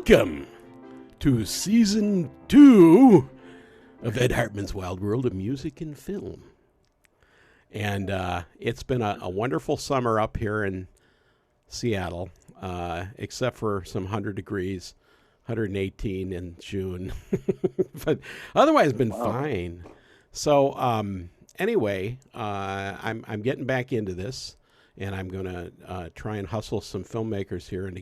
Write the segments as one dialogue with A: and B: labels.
A: Welcome to season 2 of Ed Hartman's Wild World of Music and Film. And it's been a wonderful summer up here in Seattle, except for some 100 degrees, 118 in June. But otherwise, it's been fine. So anyway, I'm getting back into this, and I'm going to try and hustle some filmmakers here into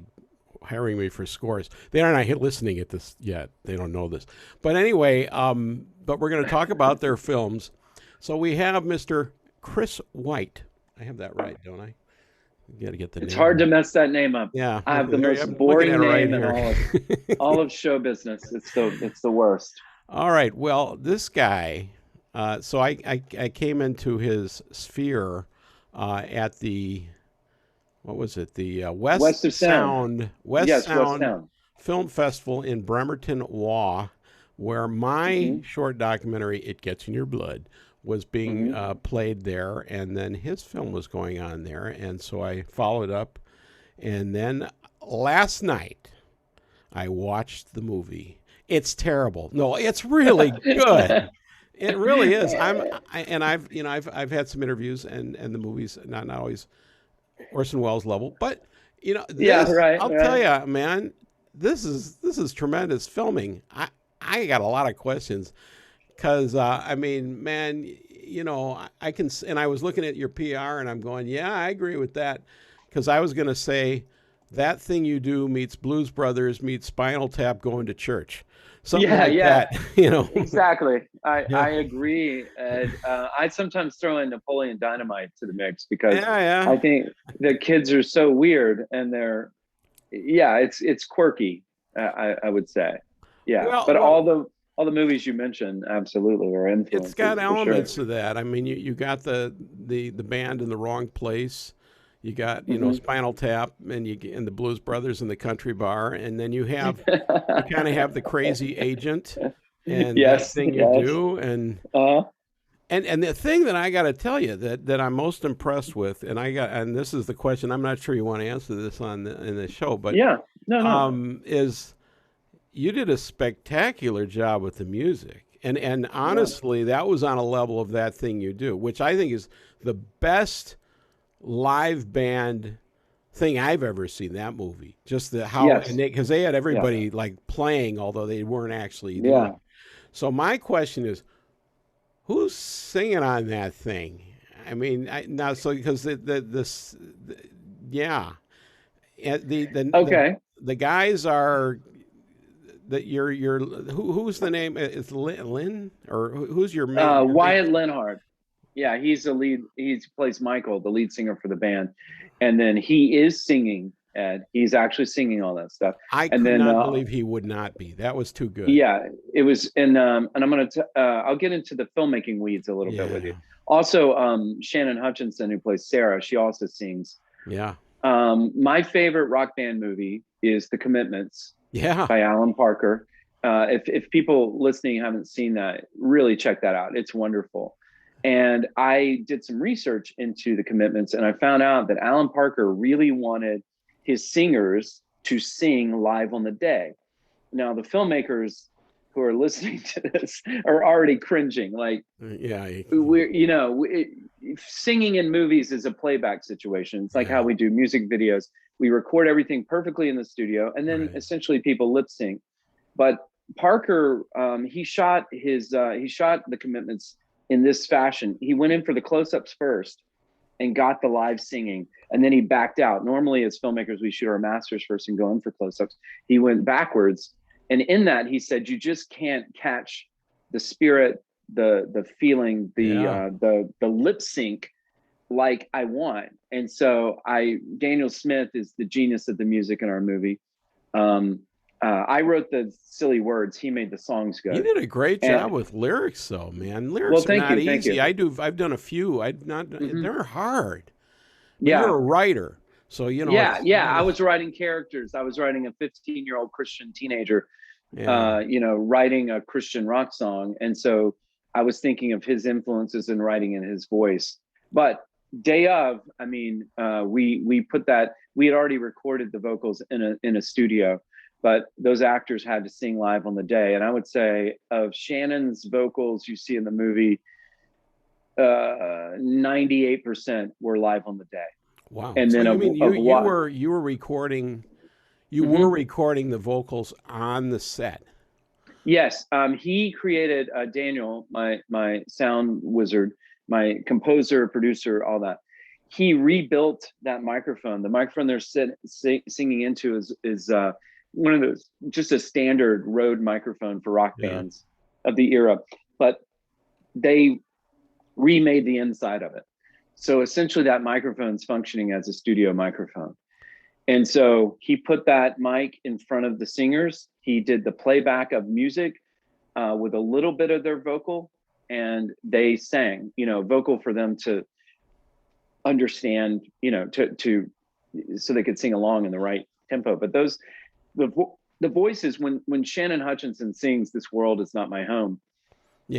A: hiring me for scores. They are not listening at this yet. They don't know this. But anyway, but we're going to talk about their films. So we have Mr. Chris White. I have that right, don't I? You got to get the name.
B: It's hard to mess that name up.
A: Yeah,
B: I have the most boring name in all of show business. It's the worst.
A: All right. Well, this guy. So I came into his sphere at the, what was it? The West Sound Film Festival in Bremerton, WA, where my short documentary, It Gets in Your Blood, was being played there, and then his film was going on there, and so I followed up, and then last night I watched the movie. It's terrible. No, it's really good. It really is. I've had some interviews, and the movie's not always Orson Welles level, but I'll tell you, man, this is tremendous filming. I got a lot of questions because I mean, man, I can, and I was looking at your PR and I'm going, yeah, I agree with that, because I was going to say That Thing You Do meets Blues Brothers meets Spinal Tap going to church. Something like that,
B: Exactly. I agree. And I sometimes throw in Napoleon Dynamite to the mix because I think the kids are so weird and it's quirky. I would say, but all the movies you mentioned absolutely are influences.
A: It's got elements of that. I mean, you got the band in the wrong place. You got, Spinal Tap and the Blues Brothers and the Country Bar. And then you kind of have the crazy agent and That Thing You Do. And the thing that I got to tell you that I'm most impressed with, and this is the question, I'm not sure you want to answer this in the show, but is you did a spectacular job with the music. And honestly, that was on a level of That Thing You Do, which I think is the best live band thing I've ever seen. That movie, just because they had everybody like playing, although they weren't actually doing. So my question is, who's singing on that thing? I mean, because the guys are that who's the name? Is Lynn or who's your main?
B: Wyatt Linhart. Yeah, he's the lead. He plays Michael, the lead singer for the band, and then he is singing. Ed, he's actually singing all that stuff.
A: I could not believe he would not be. That was too good.
B: Yeah, it was. And I'm gonna. I'll get into the filmmaking weeds a little bit with you. Also, Shannon Hutchinson, who plays Sarah, she also sings.
A: Yeah.
B: My favorite rock band movie is The Commitments.
A: Yeah.
B: By Alan Parker. If people listening haven't seen that, really check that out. It's wonderful. And I did some research into The Commitments, and I found out that Alan Parker really wanted his singers to sing live on the day. Now, the filmmakers who are listening to this are already cringing. Like, singing in movies is a playback situation. It's like how we do music videos. We record everything perfectly in the studio, and then essentially people lip sync. But Parker, he shot The Commitments in this fashion. He went in for the close-ups first and got the live singing, and then he backed out. Normally, as filmmakers, we shoot our masters first and go in for close-ups. He went backwards, and in that, he said, "You just can't catch the spirit, the feeling, the lip sync like I want." And so, Daniel Smith is the genius of the music in our movie. I wrote the silly words. He made the songs good.
A: You did a great job with lyrics, though, man. Lyrics are not easy. I've done a few. They're hard.
B: Yeah.
A: You're a writer, so
B: I was writing characters. I was writing a 15-year-old Christian teenager, writing a Christian rock song, and so I was thinking of his influences and writing in his voice. But day of, we put that. We had already recorded the vocals in a studio. but those actors had to sing live on the day. And I would say of Shannon's vocals you see in the movie, 98% were live on the day.
A: Wow.
B: And
A: So
B: then
A: you mean
B: of
A: you were recording the vocals on the set?
B: Yes. He created Daniel, my sound wizard, my composer, producer, all that. He rebuilt that microphone. The microphone they're singing into is one of those, just a standard Rode microphone for rock bands of the era, but they remade the inside of it. So essentially that microphone's functioning as a studio microphone. And so he put that mic in front of the singers. He did the playback of music with a little bit of their vocal, and they sang, vocal for them to understand, so they could sing along in the right tempo. But the voices, when Shannon Hutchinson sings "This World Is Not My Home,"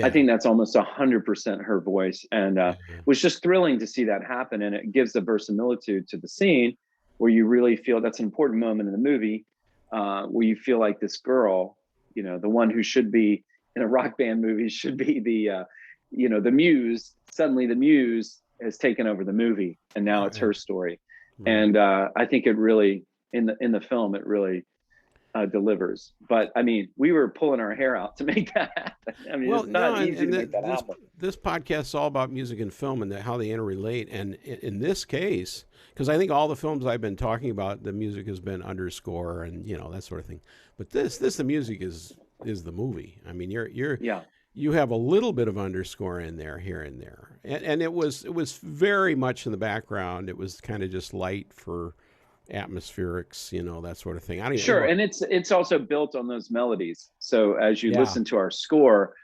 B: I think that's almost 100% her voice, and it was just thrilling to see that happen. And it gives the verisimilitude to the scene, where you really feel that's an important moment in the movie, where you feel like this girl, the one who should be in a rock band movie should be the muse. Suddenly the muse has taken over the movie, and now it's her story. And I think it really, in the film, it really delivers. But I mean, we were pulling our hair out to make that happen. I mean, it's not easy to make that happen.
A: This podcast is all about music and film and how they interrelate. And in this case, because I think all the films I've been talking about, the music has been underscore and that sort of thing. But the music is the movie. I mean, you have a little bit of underscore in there, here and there, and it was very much in the background. It was kind of just light for atmospherics, that sort of thing.
B: Sure, and it's also built on those melodies. So as you listen to our score,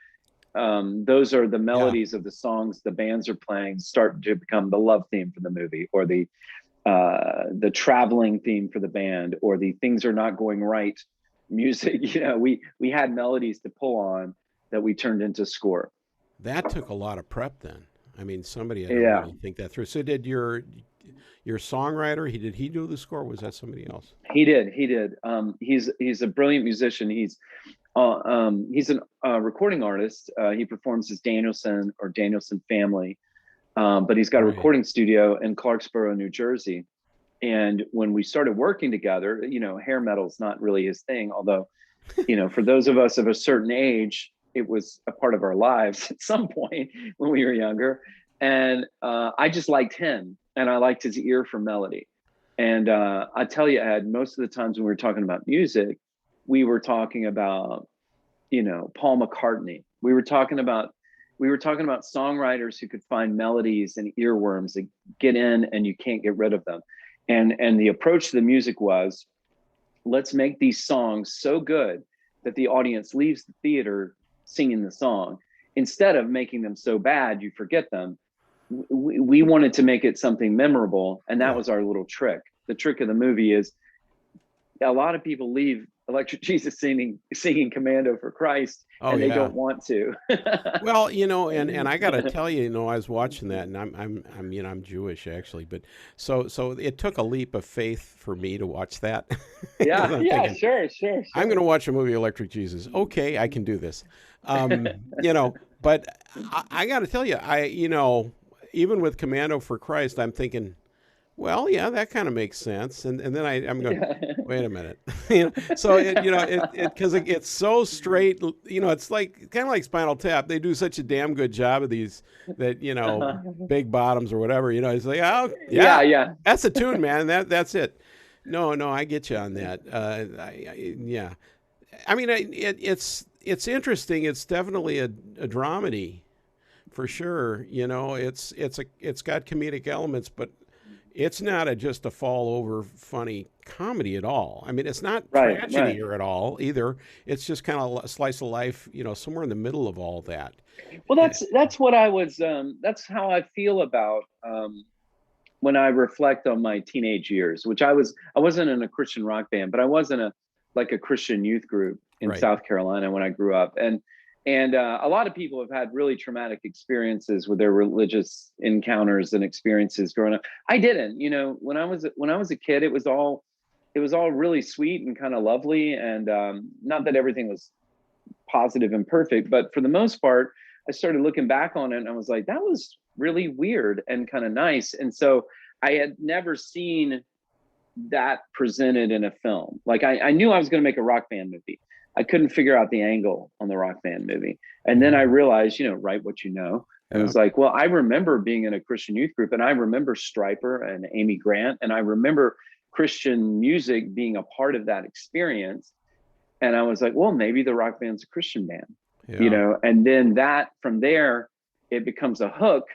B: those are the melodies of the songs the bands are playing start to become the love theme for the movie, or the traveling theme for the band, or the things are not going right music. We had melodies to pull on that we turned into score.
A: That took a lot of prep then. I mean, somebody had to really think that through. So did your songwriter, did he do the score? Or was that somebody else?
B: He did. He's a brilliant musician. He's a recording artist. He performs as Danielson or Danielson Family, but he's got a recording studio in Clarksboro, New Jersey. And when we started working together, hair metal's not really his thing. Although, for those of us of a certain age, it was a part of our lives at some point when we were younger. And I just liked him, and I liked his ear for melody. And I tell you, Ed, most of the times when we were talking about music, we were talking about, Paul McCartney. We were talking about songwriters who could find melodies and earworms that get in and you can't get rid of them. And the approach to the music was, let's make these songs so good that the audience leaves the theater singing the song, instead of making them so bad you forget them. We wanted to make it something memorable, and that was our little trick. The trick of the movie is a lot of people leave Electric Jesus singing Commando for Christ, and they don't want to.
A: Well, and I got to tell you, I was watching that, and I'm Jewish actually, but so it took a leap of faith for me to watch that.
B: Yeah, sure.
A: I'm going to watch a movie, Electric Jesus. Okay, I can do this. But I got to tell you, even with Commando for Christ, I'm thinking, well, yeah, that kind of makes sense. And then I'm going, wait a minute. So because it's so straight, it's like kind of like Spinal Tap. They do such a damn good job of these that, big bottoms or whatever, it's like, oh, yeah, that's a tune, man. That's it. No, I get you on that. Yeah. I mean, it's interesting. It's definitely a dramedy for sure. It's got comedic elements, but it's not just a fall over funny comedy at all. I mean, it's not tragedy at all either. It's just kind of a slice of life, somewhere in the middle of all that.
B: Well, that's what I was. That's how I feel about when I reflect on my teenage years, which I wasn't in a Christian rock band, but I was in a Christian youth group in South Carolina when I grew up. And a lot of people have had really traumatic experiences with their religious encounters and experiences growing up. I didn't, when I was a kid, it was all it was all really sweet and kind of lovely. And not that everything was positive and perfect, but for the most part, I started looking back on it and I was like, that was really weird and kind of nice. And so I had never seen that presented in a film. Like I knew I was going to make a rock band movie. I couldn't figure out the angle on the rock band movie. And then I realized, you know, write what you know. And it was like, well, I remember being in a Christian youth group, and I remember Stryper and Amy Grant, and I remember Christian music being a part of that experience. And I was like, well, maybe the rock band's a Christian band, you know, and then that from there, it becomes a hook.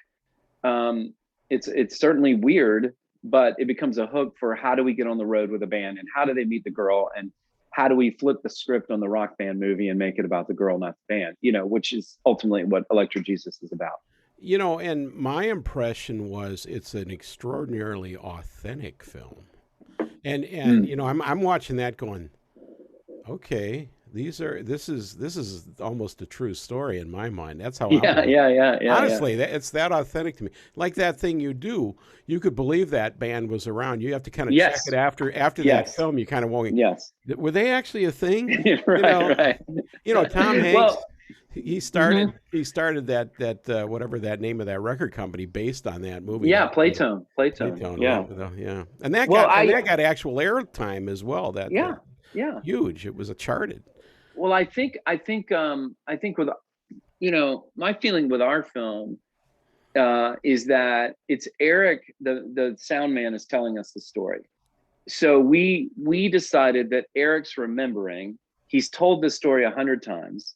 B: It's certainly weird, but it becomes a hook for how do we get on the road with a band, and how do they meet the girl, and how do we flip the script on the rock band movie and make it about the girl, not the band, you know, which is ultimately what Electric Jesus is about.
A: You know, and my impression was it's an extraordinarily authentic film. And you know, I'm watching that going, okay, this is almost a true story in my mind. That's how
B: yeah.
A: Honestly, it's that authentic to me. Like that thing you do, you could believe that band was around. You have to kind of check it after that film. You kind of won't. Were they actually a thing?
B: Right.
A: You know, Tom Hanks. He started that whatever that name of that record company based on that movie.
B: Yeah, Playtone.
A: Yeah. And that got actual airtime as well. That huge. It was charted.
B: Well, I think with, you know, my feeling with our film is that it's Eric, the sound man, is telling us the story. So we decided that Eric's remembering. He's told this story 100 times.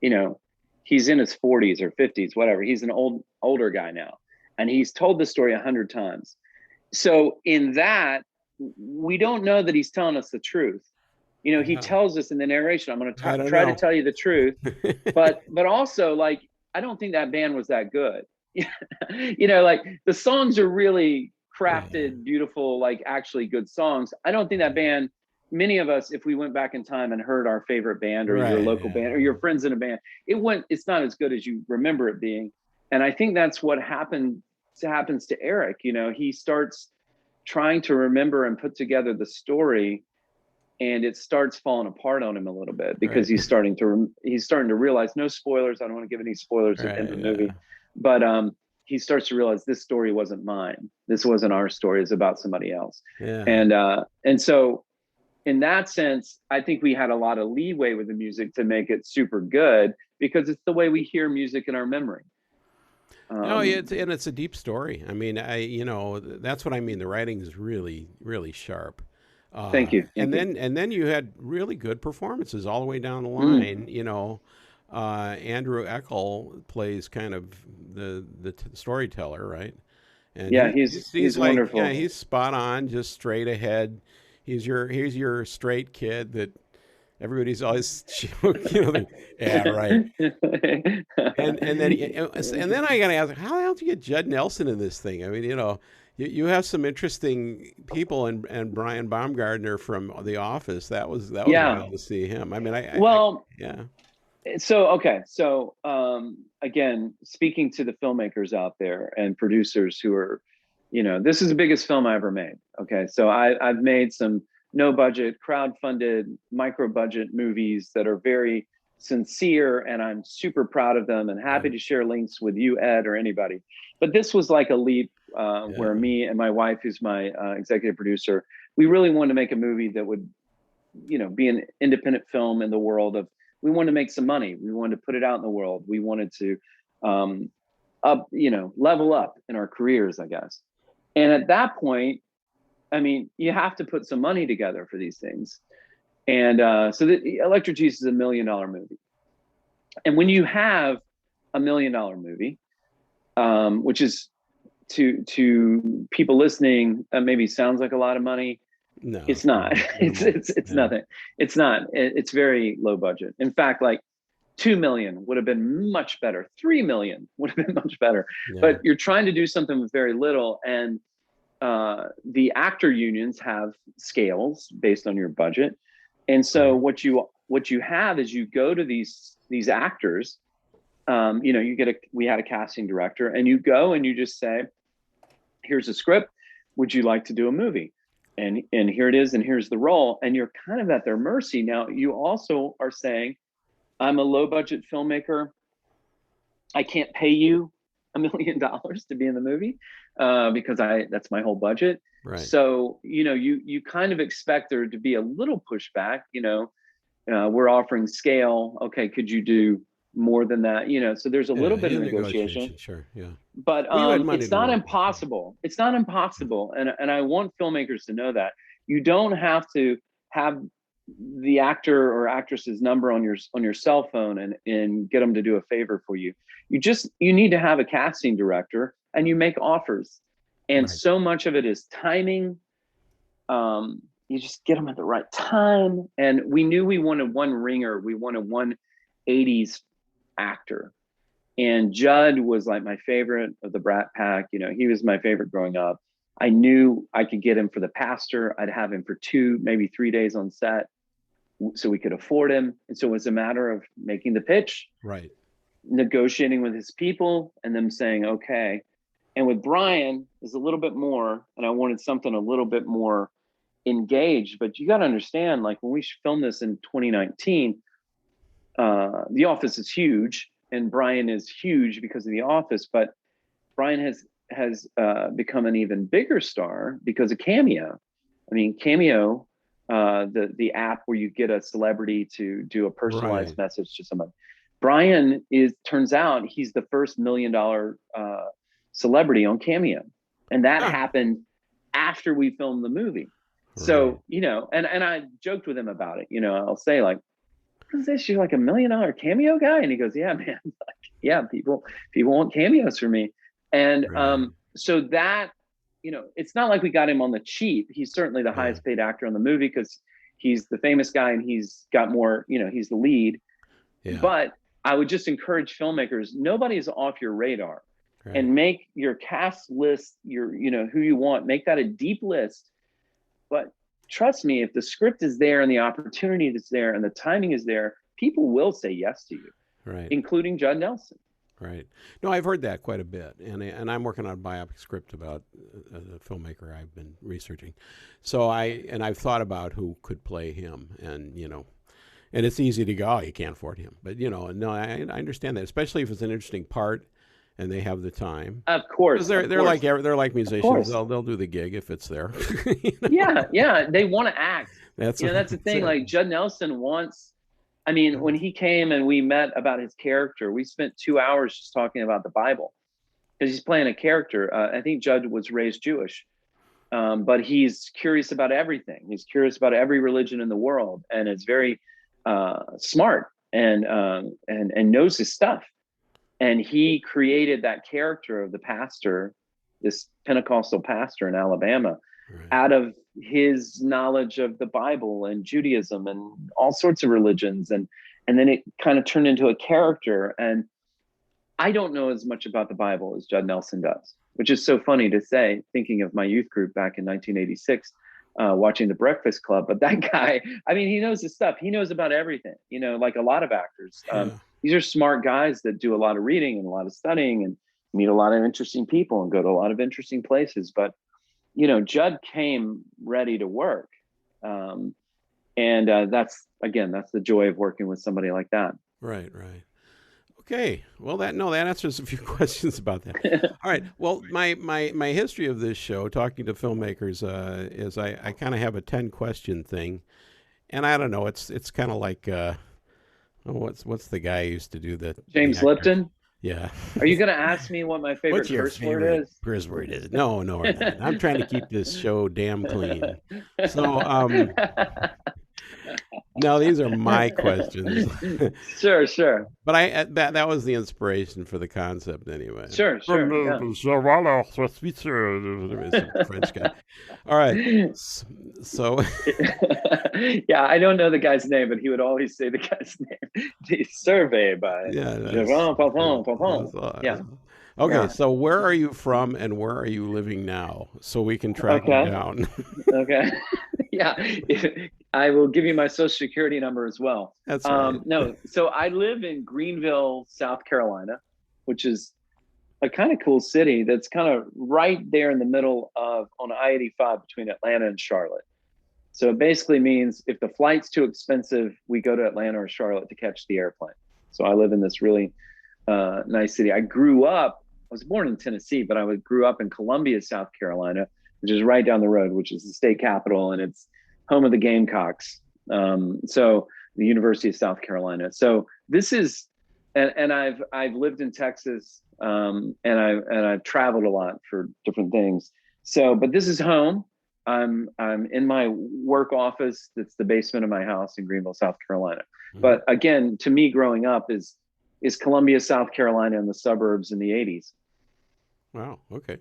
B: You know, he's in his 40s or 50s, whatever. He's an older guy now, and he's told the story 100 times. So in that, we don't know that he's telling us the truth. You know, he tells us in the narration, I'm going to try to tell you the truth, but also, like, I don't think that band was that good. You know, like, the songs are really crafted, beautiful, like actually good songs. I don't think that band, many of us, if we went back in time and heard our favorite band or your local band or your friends in a band, it's not as good as you remember it being. And I think that's what happens to Eric. You know, he starts trying to remember and put together the story, and it starts falling apart on him a little bit because he's starting to realize, no spoilers, I don't want to give any spoilers in the movie, but he starts to realize this story wasn't mine. This wasn't our story. It's about somebody else. And so in that sense, I think we had a lot of leeway with the music to make it super good because it's the way we hear music in our memory.
A: It's a deep story. I mean, you know, that's what I mean. The writing is really, really sharp.
B: Thank you.
A: And then you had really good performances all the way down the line. You know, Andrew Eckel plays kind of the storyteller, right? And
B: he's like, wonderful.
A: Yeah, he's spot on, just straight ahead. He's your straight kid that everybody's always, you know, yeah, right. And then I gotta ask, how the hell do you get Judd Nelson in this thing? I mean, you know, you have some interesting people, and Brian Baumgartner from The Office. That was wild to see him. I mean,
B: So again, speaking to the filmmakers out there and producers who are, you know, this is the biggest film I ever made. Okay, so I've made some no budget, crowd-funded, micro-budget movies that are very sincere, and I'm super proud of them and happy to share links with you, Ed, or anybody. But this was like a leap where me and my wife, who's my executive producer, we really wanted to make a movie that would, you know, be an independent film in the world of, we wanted to make some money. We wanted to put it out in the world. We wanted to level up in our careers, I guess. And at that point, I mean, you have to put some money together for these things. And so the Electric Jesus is $1 million movie. And when you have $1 million movie, which is to people listening, maybe sounds like a lot of money. No, it's not. It's nothing. It's not. It's very low budget. In fact, like 2 million would have been much better. 3 million would have been much better. But you're trying to do something with very little, and the actor unions have scales based on your budget. And so what you have is you go to these actors, you know, we had a casting director, and you go and you just say, here's a script. Would you like to do a movie? and here it is, and here's the role, and you're kind of at their mercy. Now, you also are saying, I'm a low budget filmmaker. I can't pay you $1 million to be in the movie because that's my whole budget.
A: Right.
B: So, you kind of expect there to be a little pushback, we're offering scale. Okay, could you do more than that? So there's a little bit of negotiation.
A: Sure, yeah.
B: But it's not impossible. It's not impossible. And I want filmmakers to know that. You don't have to have the actor or actress's number on your cell phone and get them to do a favor for you. You need to have a casting director, and you make offers. And so much of it is timing. You just get them at the right time. And we knew we wanted one ringer. We wanted one 80s actor. And Judd was like my favorite of the Brat Pack. He was my favorite growing up. I knew I could get him for the pastor. I'd have him for 2, maybe 3 days on set, so we could afford him. And so it was a matter of making the pitch,
A: right,
B: negotiating with his people, and them saying, okay. And with Brian, is a little bit more, and I wanted something a little bit more engaged. But you got to understand, like when we filmed this in 2019, The Office is huge, and Brian is huge because of The Office. But Brian has become an even bigger star because of Cameo. I mean, Cameo, the app where you get a celebrity to do a personalized message to somebody. Brian turns out he's the first $1 million celebrity on Cameo, and that happened after we filmed the movie. So and I joked with him about it. I'll say, like, what is this? You're like $1 million Cameo guy? And he goes, yeah, man. Like, yeah, people want cameos from me. And so that, it's not like we got him on the cheap. He's certainly the highest paid actor on the movie because he's the famous guy and he's got more, he's the lead. Yeah. But I would just encourage filmmakers, nobody's off your radar. And make your cast list, who you want, make that a deep list. But trust me, if the script is there and the opportunity is there and the timing is there, people will say yes to you, including Judd Nelson.
A: Right. No, I've heard that quite a bit, and I'm working on a biopic script about a filmmaker I've been researching. So I've thought about who could play him, and and it's easy to go, oh, you can't afford him, but no, I understand that, especially if it's an interesting part. And they have the time.
B: Of course,
A: they're like musicians. They'll do the gig if it's there.
B: Yeah, they want to act. That's the thing. Like Judd Nelson wants. I mean, when he came and we met about his character, we spent 2 hours just talking about the Bible because he's playing a character. I think Judd was raised Jewish, but he's curious about everything. He's curious about every religion in the world, and is very smart and knows his stuff. And he created that character of the pastor, this Pentecostal pastor in Alabama, out of his knowledge of the Bible and Judaism and all sorts of religions. And then it kind of turned into a character. And I don't know as much about the Bible as Judd Nelson does, which is so funny to say, thinking of my youth group back in 1986, watching The Breakfast Club. But that guy, I mean, he knows his stuff. He knows about everything, like a lot of actors. These are smart guys that do a lot of reading and a lot of studying and meet a lot of interesting people and go to a lot of interesting places. But, Judd came ready to work. And that's the joy of working with somebody like that. Right.
A: Okay. Well, that answers a few questions about that. All right. Well, my history of this show, talking to filmmakers, is I kind of have a 10-question thing. And I don't know, it's kind of like... what's the guy who used to do that?
B: James Lipton?
A: Yeah.
B: Are you going to ask me what my favorite curse word is?
A: Curse word is? No, we're not. I'm trying to keep this show damn clean. So, no, these are my questions.
B: Sure.
A: But that was the inspiration for the concept anyway.
B: Sure. Yeah.
A: French guy. All right. So
B: yeah, I don't know the guy's name, but he would always say the guy's name. The survey by Jean Papon. Yeah.
A: Okay, so where are you from and where are you living now? So we can track you down.
B: Okay. Yeah. I will give you my social security number as well.
A: That's right.
B: No, so I live in Greenville, South Carolina, which is a kind of cool city that's kind of right there in the middle of on I-85 between Atlanta and Charlotte. So it basically means if the flight's too expensive, we go to Atlanta or Charlotte to catch the airplane. So I live in this really nice city. I was born in Tennessee, but I grew up in Columbia, South Carolina, which is right down the road, which is the state capital, and it's home of the Gamecocks. So the University of South Carolina. So this is, and I've lived in Texas, and I've traveled a lot for different things. So, but this is home. I'm in my work office. That's the basement of my house in Greenville, South Carolina. Mm-hmm. But again, to me, growing up is Columbia, South Carolina, and the suburbs in the '80s.
A: Wow. Okay.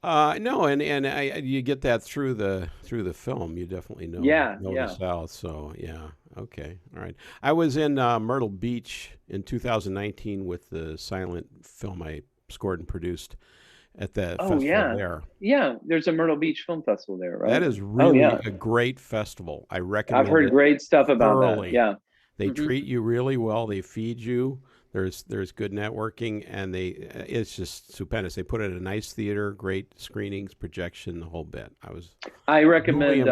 A: No, and you get that through the film. You definitely know the South. So yeah. Okay. All right. I was in Myrtle Beach in 2019 with the silent film I scored and produced at the festival there.
B: Yeah, there's a Myrtle Beach Film Festival there, right?
A: That is really a great festival. I recommend it.
B: I've heard great stuff about that. Yeah.
A: They treat you really well. They feed you. There's good networking, and it's just stupendous. They put it in a nice theater, great screenings, projection, the whole bit.
B: I recommend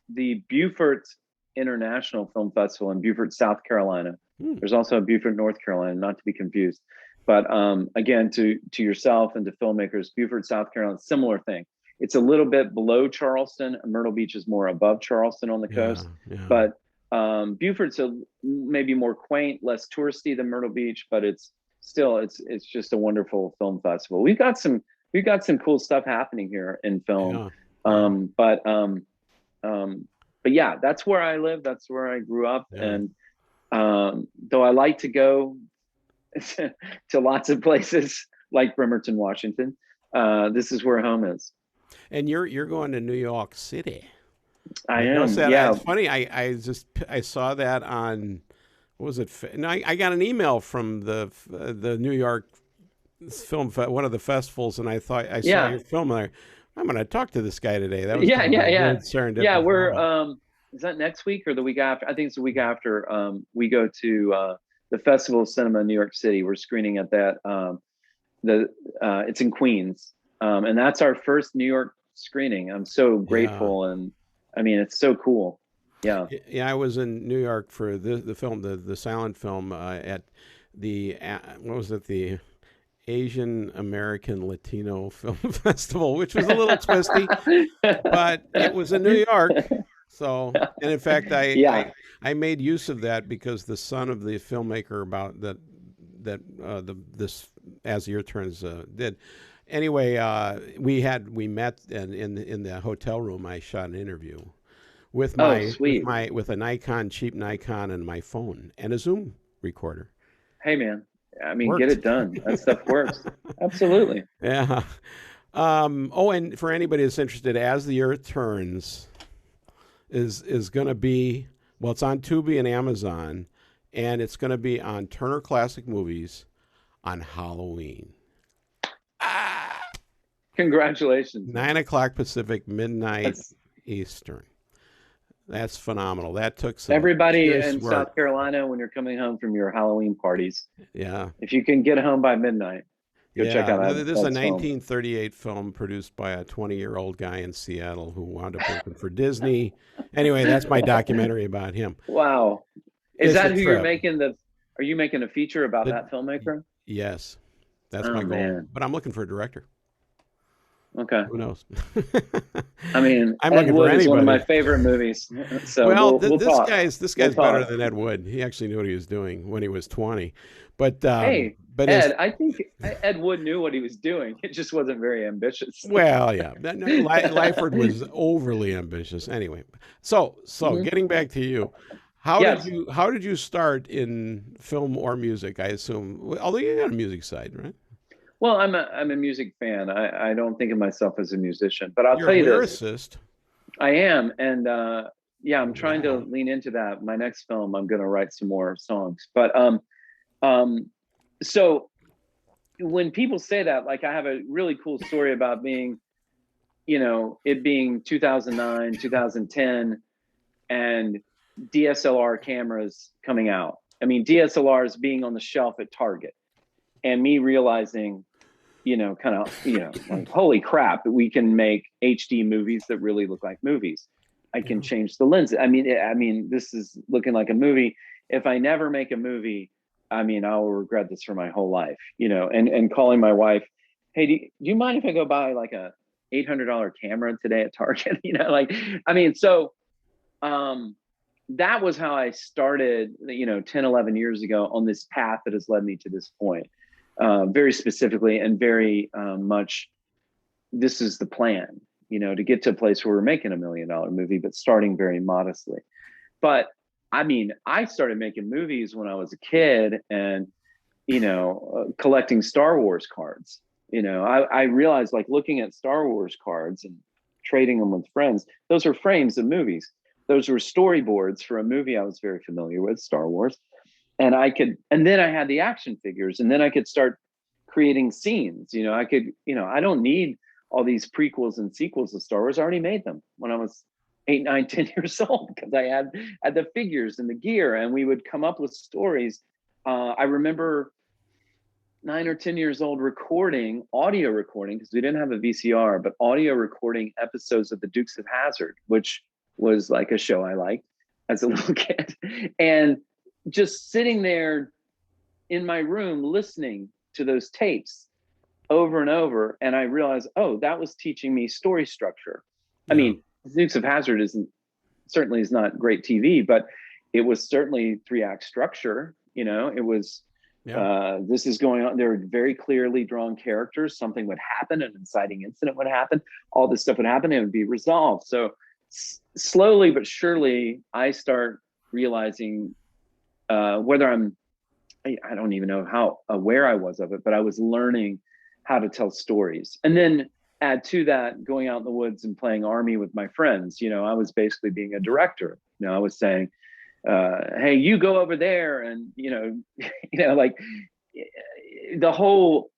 B: the Beaufort International Film Festival in Beaufort, South Carolina. There's also a Beaufort, North Carolina, not to be confused. But again, to yourself and to filmmakers, Beaufort, South Carolina, similar thing. It's a little bit below Charleston. Myrtle Beach is more above Charleston on the coast. Yeah. But Beaufort's maybe more quaint, less touristy than Myrtle Beach, but it's just a wonderful film festival. We've got some cool stuff happening here in film. Yeah. But yeah, that's where I live. That's where I grew up. Yeah. And though I like to go to lots of places like Bremerton, Washington, this is where home is.
A: And you're going to New York City.
B: I am. Yeah,
A: it's funny. I saw that on, what was it? And I got an email from the New York Film one of the festivals, and I thought I saw your film. And I'm going to talk to this guy today. That was
B: yeah. We're is that next week or the week after? I think it's the week after. We go to the Festival of Cinema in New York City. We're screening at that. It's in Queens, and that's our first New York screening. I'm so grateful, and I mean, it's so cool. Yeah.
A: Yeah, I was in New York for the film, the silent film at the what was it, the Asian American Latino Film Festival, which was a little twisty, but it was in New York. So, and in fact, I made use of that because the son of the filmmaker about this As the Year Turns did. Anyway, we met, and in the hotel room I shot an interview with with a cheap Nikon, and my phone and a Zoom recorder.
B: Hey man, I mean, get it done. That stuff works. Absolutely.
A: Yeah. And for anybody that's interested, As the Year Turns is going to be, well, it's on Tubi and Amazon, and it's going to be on Turner Classic Movies on Halloween.
B: Congratulations.
A: 9:00 Pacific, midnight Eastern. That's phenomenal. That took some
B: everybody in work. South Carolina, when you're coming home from your Halloween parties.
A: Yeah.
B: If you can get home by midnight, go check out that.
A: This is a 1938 film produced by a 20-year-old guy in Seattle who wound up working for Disney. Anyway, that's my documentary about him.
B: Wow. Is that who you're making are you making a feature about that filmmaker?
A: Yes. That's my goal. Man. But I'm looking for a director.
B: Okay.
A: Who knows?
B: I mean, Ed Wood is one of my favorite movies. So
A: this guy's better than Ed Wood. He actually knew what he was doing when he was 20. But
B: Ed, I think Ed Wood knew what he was doing. It just wasn't very ambitious.
A: Well, yeah. Lyford was overly ambitious. Anyway, so getting back to you, how did you start in film or music? I assume, although you got a music side, right?
B: Well, I'm a music fan. I don't think of myself as a musician, but I'll
A: You're
B: tell you
A: a
B: this.
A: lyricist.
B: I am, and I'm trying to lean into that. My next film, I'm going to write some more songs. But so when people say that, like, I have a really cool story about being, it being 2009, 2010, and DSLR cameras coming out. I mean, DSLRs being on the shelf at Target. and me realizing, kind of, like, holy crap, we can make HD movies that really look like movies. I can change the lens. I mean, this is looking like a movie. If I never make a movie, I mean, I will regret this for my whole life, and calling my wife, hey, do you mind if I go buy like a $800 camera today at Target? Like, I mean, so, that was how I started, 10, 11 years ago on this path that has led me to this point. Very specifically and very much, this is the plan, to get to a place where we're making $1 million movie, but starting very modestly. But I mean, I started making movies when I was a kid and, collecting Star Wars cards. I realized, like, looking at Star Wars cards and trading them with friends, those are frames of movies. Those were storyboards for a movie I was very familiar with, Star Wars. And then I had the action figures, and then I could start creating scenes. I don't need all these prequels and sequels of Star Wars. I already made them when I was 8, 9, 10 years old, because I had the figures and the gear, and we would come up with stories. I remember 9 or 10 years old audio recording, because we didn't have a VCR, but audio recording episodes of the Dukes of Hazzard, which was like a show I liked as a little kid. And just sitting there in my room listening to those tapes over and over, and I realized, oh, that was teaching me story structure. I mean, Dukes of Hazzard certainly is not great TV, but it was certainly 3-act structure. It was this is going on. There were very clearly drawn characters. Something would happen, an inciting incident would happen, all this stuff would happen, and it would be resolved. So slowly but surely, I start realizing whether I don't even know how aware I was of it, but I was learning how to tell stories. And then add to that, going out in the woods and playing Army with my friends. I was basically being a director. I was saying, hey, you go over there, and like, the whole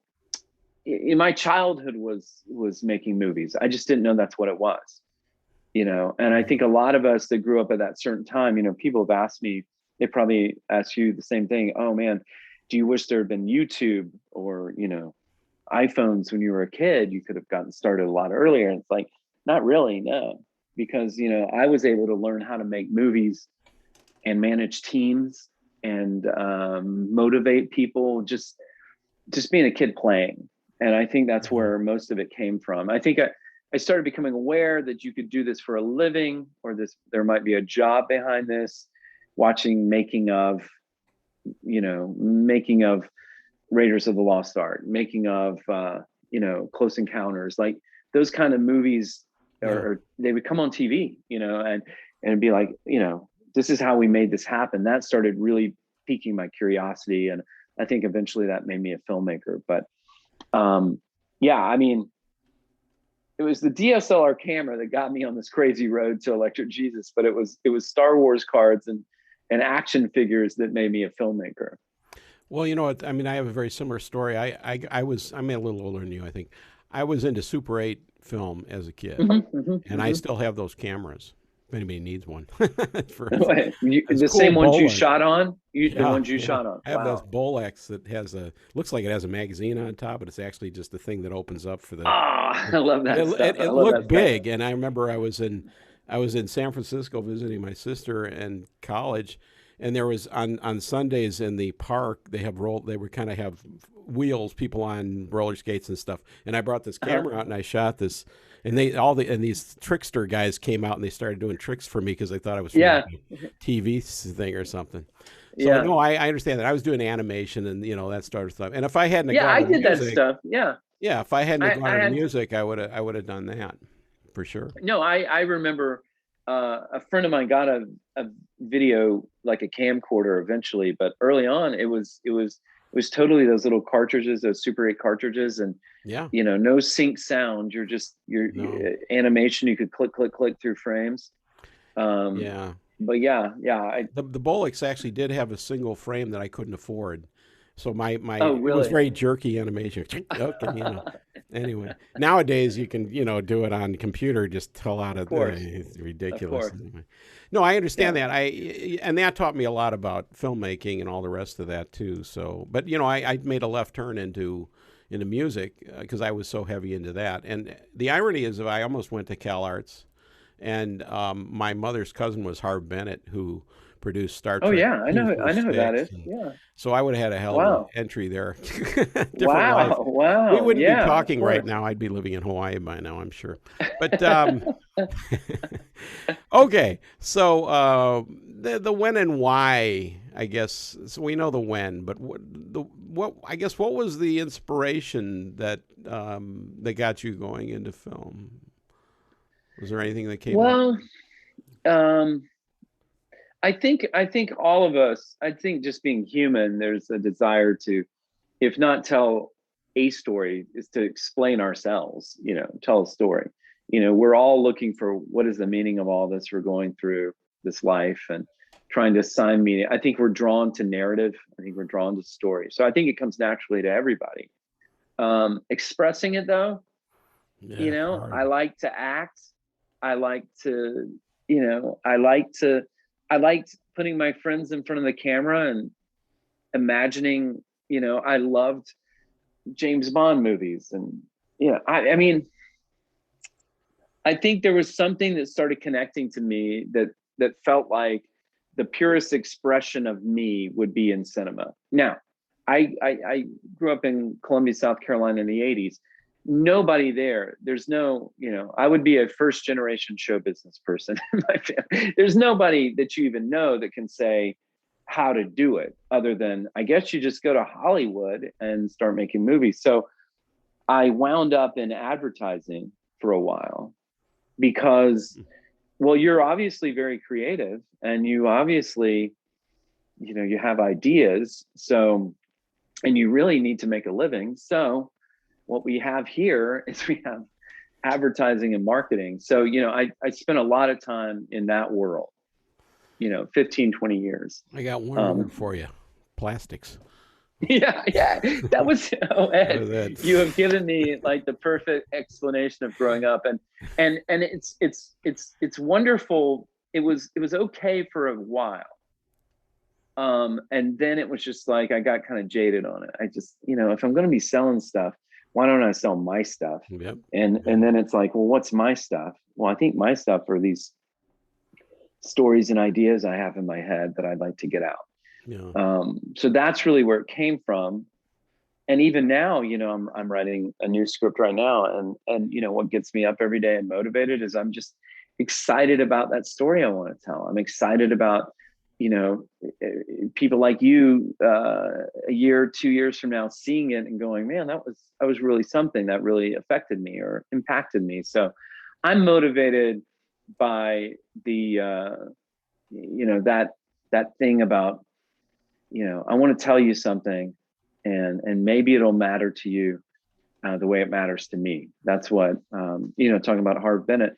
B: in my childhood was making movies. I just didn't know that's what it was. And I think a lot of us that grew up at that certain time, people have asked me, they probably ask you the same thing. Oh man, do you wish there had been YouTube or, iPhones when you were a kid? You could have gotten started a lot earlier. And it's like, not really, no. Because, I was able to learn how to make movies and manage teams and motivate people, just being a kid playing. And I think that's where most of it came from. I think I started becoming aware that you could do this for a living, or there might be a job behind this, watching making of Raiders of the Lost Ark, making of, Close Encounters, like those kind of movies, or they would come on TV, and it'd be like, this is how we made this happen. That started really piquing my curiosity. And I think eventually that made me a filmmaker. But I mean, it was the DSLR camera that got me on this crazy road to Electric Jesus, but it was Star Wars cards and action figures that made me a filmmaker.
A: Well, you know what? I mean, I have a very similar story. I'm a little older than you, I think. I was into Super 8 film as a kid, and I still have those cameras. If anybody needs one,
B: the same ones you shot on, the ones you shot on.
A: I have this Bolex that looks like it has a magazine on top, but it's actually just the thing that opens up for the.
B: Oh, I love that.
A: It looked big, and I remember I was in San Francisco visiting my sister in college, and there was on Sundays in the park they would kind of have wheels, people on roller skates and stuff, and I brought this camera out and I shot this. And these trickster guys came out and they started doing tricks for me because they thought I was from a TV thing or something. So no, I understand that. I was doing animation and that sort of stuff. And if I hadn't
B: I did music, that stuff.
A: If I hadn't gone to music, I would have done that for sure.
B: No, I remember a friend of mine got a video, like a camcorder eventually, but early on it was totally those little cartridges, those Super 8 cartridges, and no sync sound. Your animation. You could click through frames. But the
A: Bolex actually did have a single frame that I couldn't afford, so
B: it was
A: very jerky animation. Anyway, nowadays you can, do it on computer, just tell out
B: Of
A: of
B: course,
A: it's
B: of
A: ridiculous.
B: course.
A: Anyway. No, I understand
B: Yeah.
A: that. And that taught me a lot about filmmaking and all the rest of that too. So, but I made a left turn into music because I was so heavy into that. And the irony is, I almost went to Cal Arts, and my mother's cousin was Harv Bennett, who produced Star
B: Oh
A: Trek
B: yeah, I
A: 2
B: know.
A: through
B: I know who that
A: 6.
B: is.
A: And
B: Yeah.
A: so I would have had a hell of an
B: Wow.
A: entry there. Different life.
B: Wow.
A: We
B: Wow.
A: wouldn't be
B: Yeah. Of
A: talking right
B: course.
A: now. I'd be living in Hawaii by now, I'm sure. But okay, so the when and why, I guess. So we know the when, but what I guess what was the inspiration that got you going into film? Was there anything that came up?
B: Well, um, I think all of us. I think just being human, there's a desire to, if not tell a story, is to explain ourselves. Tell a story. We're all looking for what is the meaning of all this we're going through this life and trying to assign meaning. I think we're drawn to narrative. I think we're drawn to story. So I think it comes naturally to everybody. Expressing it though,
A: Yeah, it's
B: I
A: hard.
B: like to act. I like to, I liked putting my friends in front of the camera and imagining, I loved James Bond movies. And, I mean, I think there was something that started connecting to me that felt like the purest expression of me would be in cinema. Now, I grew up in Columbia, South Carolina in the 80s. Nobody there. There's no, I would be a first generation show business person in my family. There's nobody that you even know that can say how to do it other than, I guess, you just go to Hollywood and start making movies. So I wound up in advertising for a while because, well, you're obviously very creative and you obviously, you have ideas. So, and you really need to make a living. So what we have here is we have advertising and marketing. So, I spent a lot of time in that world, 15, 20 years.
A: I got one word for you: plastics.
B: Yeah, yeah. That was, oh,
A: What
B: Ed,
A: is that?
B: you have given me like the perfect explanation of growing up. And it's wonderful. It was okay for a while. And then it was just like I got kind of jaded on it. I just, if I'm gonna be selling stuff, why don't I sell my stuff?
A: Yep.
B: And then it's like, well, what's my stuff? Well, I think my stuff are these stories and ideas I have in my head that I'd like to get out.
A: Yeah.
B: So that's really where it came from. And even now, I'm writing a new script right now, and what gets me up every day and motivated is I'm just excited about that story I want to tell. I'm excited about, people like you, a year, 2 years from now, seeing it and going, man, that was really something that really affected me or impacted me. So I'm motivated by the that thing about, I want to tell you something, and maybe it'll matter to you the way it matters to me. That's what, talking about Harv Bennett,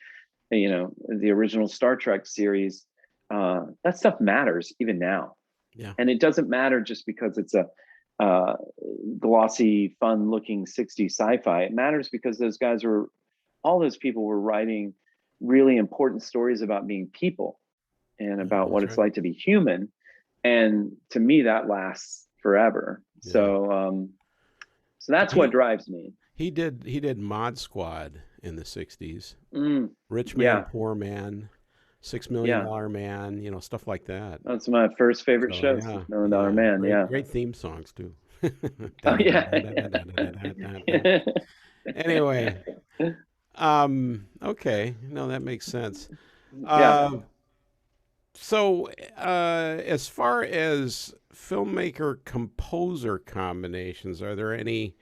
B: the original Star Trek series, that stuff matters even now.
A: Yeah.
B: And it doesn't matter just because it's a glossy, fun looking 60s sci-fi. It matters because all those people were writing really important stories about being people and
A: Yeah,
B: about what
A: that's
B: it's
A: right.
B: like to be human. And to me, that lasts forever.
A: Yeah.
B: So that's what
A: He
B: drives me.
A: he did Mod Squad in the '60s.
B: Mm,
A: Rich Man,
B: yeah,
A: Poor Man, $6 Million
B: yeah.
A: Man, stuff like that.
B: That's my first favorite
A: So
B: show,
A: yeah,
B: $6 Million
A: yeah,
B: Man.
A: great
B: Yeah.
A: great theme songs too.
B: Oh yeah. Yeah.
A: Anyway, okay, no, that makes sense.
B: Yeah.
A: Uh, so as far as filmmaker composer combinations, are there any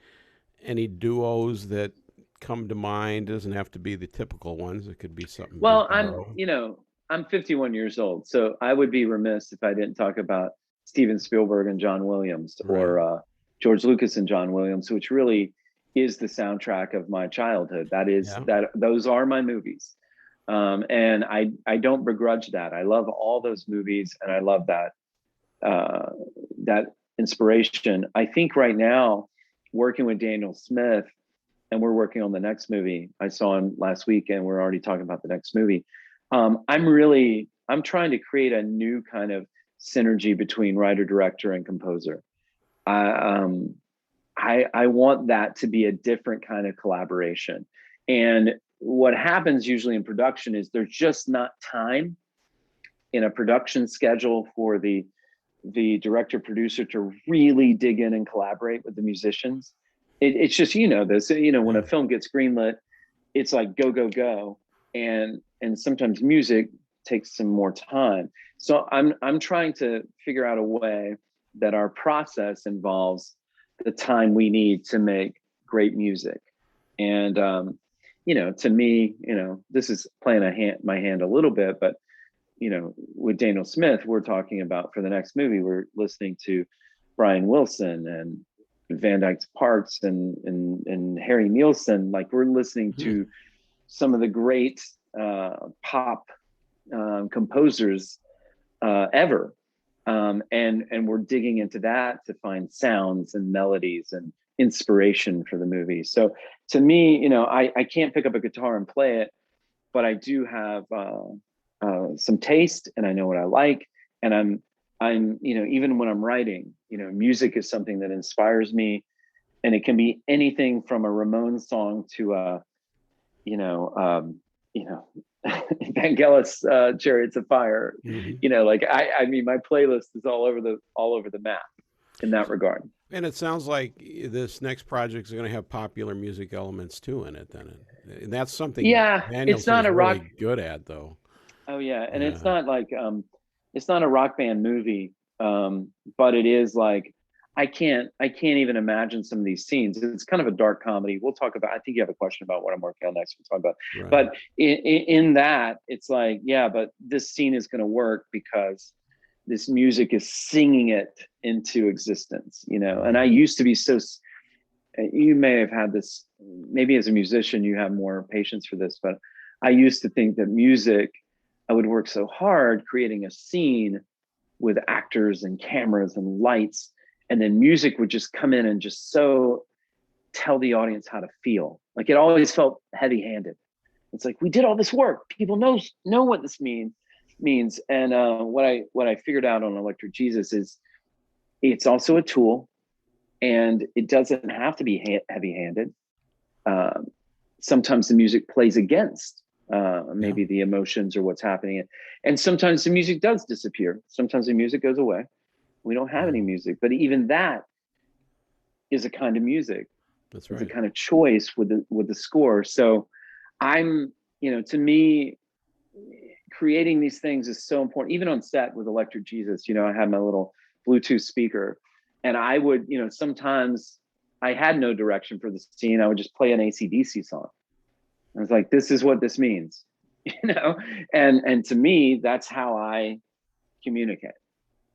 A: duos that come to mind? Doesn't have to be the typical ones. It could be something
B: Well,
A: bizarro.
B: I'm 51 years old, so I would be remiss if I didn't talk about Steven Spielberg and John Williams,
A: Right.
B: or George Lucas and John Williams, which really is the soundtrack of my childhood.
A: Yeah.
B: Those are my movies. And I don't begrudge that. I love all those movies, and I love uh, that inspiration. I think right now, working with Daniel Smith, and we're working on the next movie. I saw him last week, and we're already talking about the next movie. I'm trying to create a new kind of synergy between writer, director, and composer. Um, I want that to be a different kind of collaboration. And what happens usually in production is there's just not time in a production schedule for the director producer to really dig in and collaborate with the musicians. It's just, this, when a film gets greenlit, it's like go, go, go. And sometimes music takes some more time. So I'm trying to figure out a way that our process involves the time we need to make great music. And to me, this is playing my hand a little bit, but with Daniel Smith, we're talking about, for the next movie, we're listening to Brian Wilson and Van Dyke Parks and Harry Nilsson. Like, we're listening to some of the great pop composers ever. And we're digging into that to find sounds and melodies and inspiration for the movie. So to me, I can't pick up a guitar and play it, but I do have some taste, and I know what I like. And I'm even when I'm writing, music is something that inspires me, and it can be anything from a Ramones song to Vangelis Chariots of Fire. Like I mean, my playlist is all over the map in that regard.
A: And it sounds like this next project is going to have popular music elements too in it. Then, and that's something
B: it's not a
A: really
B: rock
A: good at, though.
B: Oh yeah, and it's not like it's not a rock band movie, but it is like I can't even imagine some of these scenes. It's kind of a dark comedy. We'll talk about. I think you have a question about what I'm working on next. We'll talk about.
A: Right.
B: But in that, it's like, yeah, but this scene is going to work because this music is singing it into existence. And I used to be so. You may have had this. Maybe as a musician, you have more patience for this, but I used to think that music. I would work so hard creating a scene with actors and cameras and lights, and then music would just come in and just so tell the audience how to feel. Like, it always felt heavy-handed. It's like, we did all this work. People know what this means. And what I figured out on Electric Jesus is it's also a tool, and it doesn't have to be heavy-handed. Sometimes the music plays against maybe the emotions or what's happening. And sometimes the music does disappear. Sometimes the music goes away. We don't have any music, but even that is a kind of music.
A: That's right.
B: It's a kind of choice with the score. So I'm, to me, creating these things is so important. Even on set with Electric Jesus, I had my little Bluetooth speaker, and I would, sometimes I had no direction for the scene. I would just play an AC/DC song. I was like, this is what this means, and to me, that's how I communicate.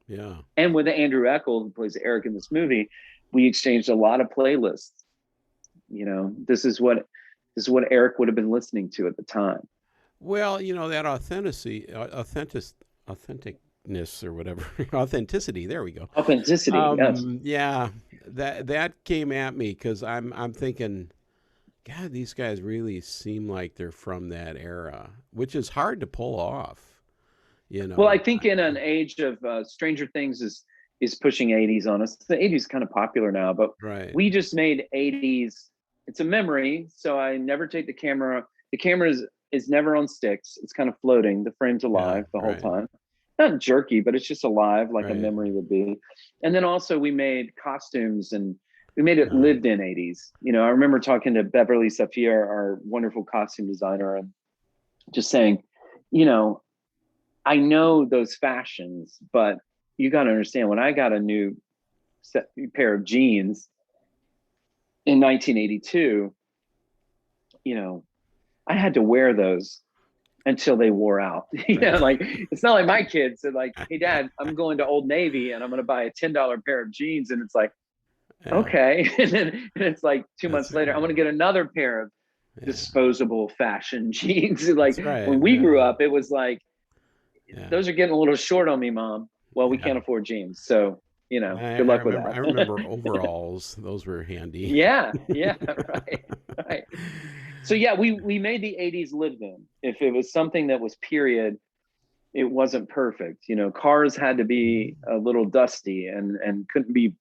A: Yeah.
B: And with Andrew Eckel, who plays Eric in this movie, we exchanged a lot of playlists. This is what Eric would have been listening to at the time.
A: Well, that authenticness or whatever, authenticity. There we go.
B: Authenticity. Yes.
A: Yeah, that came at me because I'm thinking, God, these guys really seem like they're from that era, which is hard to pull off.
B: Well, I think in an age of Stranger Things is pushing 80s on us. The 80s is kind of popular now, but we just made 80s. It's a memory, so I never take the camera. The camera is never on sticks. It's kind of floating. The frame's alive the whole time. Not jerky, but it's just alive, like a memory would be. And then also we made costumes, and we made it lived in 80s. I remember talking to Beverly Safir, our wonderful costume designer, and just saying, I know those fashions, but you got to understand, when I got a new pair of jeans in 1982, I had to wear those until they wore out. Like, it's not like my kids said, like, hey, Dad, I'm going to Old Navy and I'm going to buy a $10 pair of jeans. And it's like, okay. And it's like 2 months later, I'm going to get another pair of disposable fashion jeans. Like, when we grew up, it was like, those are getting a little short on me, Mom. Well, we can't afford jeans. So, good luck with that.
A: I remember overalls. Those were handy.
B: Yeah, right. Right. So yeah, we made the 80s lived in. If it was something that was period, it wasn't perfect. You know, cars had to be a little dusty and couldn't be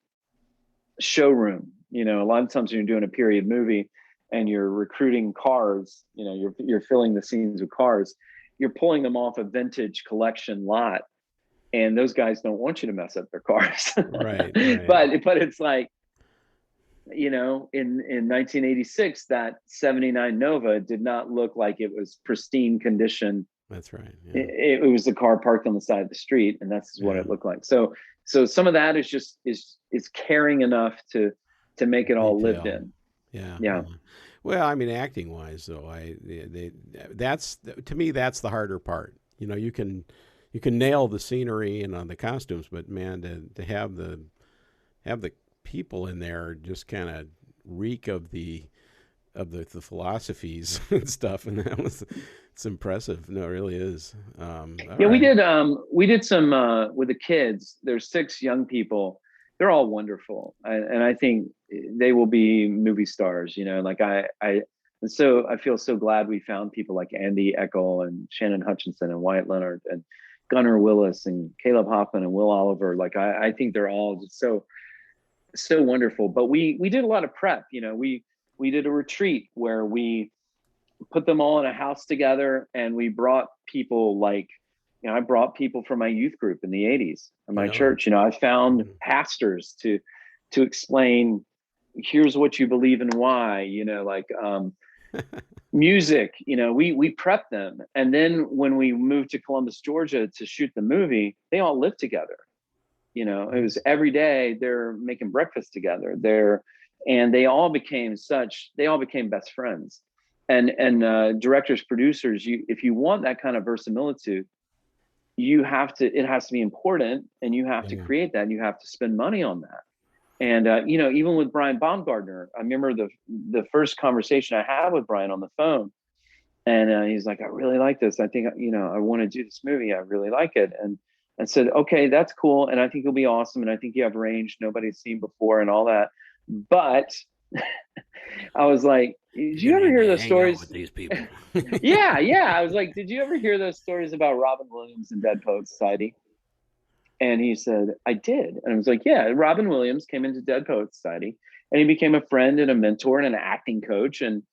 B: showroom. You know, a lot of times when you're doing a period movie and you're recruiting cars, you know, you're filling the scenes with cars, you're pulling them off a vintage collection lot, and those guys don't want you to mess up their cars.
A: Right, right.
B: But it's like, you know, in 1986, that 79 Nova did not look like it was pristine condition.
A: That's right. Yeah.
B: It was the car parked on the side of the street, and that's what it looked like. So some of that is just is caring enough to make it all lived
A: Detail.
B: in.
A: Yeah.
B: Yeah.
A: Well, I mean, acting wise, though, that's to me that's the harder part. You know, you can nail the scenery and on the costumes, but man, to have the people in there just kind of reek of the philosophies and stuff, and it's impressive. No, it really is.
B: Yeah,
A: Right.
B: we did some with the kids. There's 6 young people. They're all wonderful, and I think they will be movie stars. You know, like and so I feel so glad we found people like Andy Eckel and Shannon Hutchinson and Wyatt Leonard and Gunnar Willis and Caleb Hoffman and Will Oliver. Like I think they're all just so wonderful. But we did a lot of prep. You know, we did a retreat where we put them all in a house together, and we brought people like, you know, I brought people from my youth group in the 80s in my
A: Yeah.
B: church. You know, I found pastors to explain, here's what you believe and why. You know, like music. You know, we prepped them, and then when we moved to Columbus, Georgia, to shoot the movie, they all lived together. You know, it was every day they're making breakfast together. And they all became best friends. And directors, producers, if you want that kind of verisimilitude, it has to be important, and you have to
A: Yeah.
B: create that, and you have to spend money on that. And you know, even with Brian Baumgartner, I remember the first conversation I had with Brian on the phone, and he's like, I really like this. I think, you know, I want to do this movie. I really like it. And I said, okay, that's cool. And I think you'll be awesome. And I think you have range nobody's seen before and all that. But I was like, did
A: You're
B: you
A: gonna
B: ever
A: need
B: hear
A: to
B: those
A: hang out with
B: stories?
A: these people.
B: Yeah, yeah. I was like, did you ever hear those stories about Robin Williams and Dead Poets Society? And he said, I did. And I was like, yeah, Robin Williams came into Dead Poets Society, and he became a friend and a mentor and an acting coach and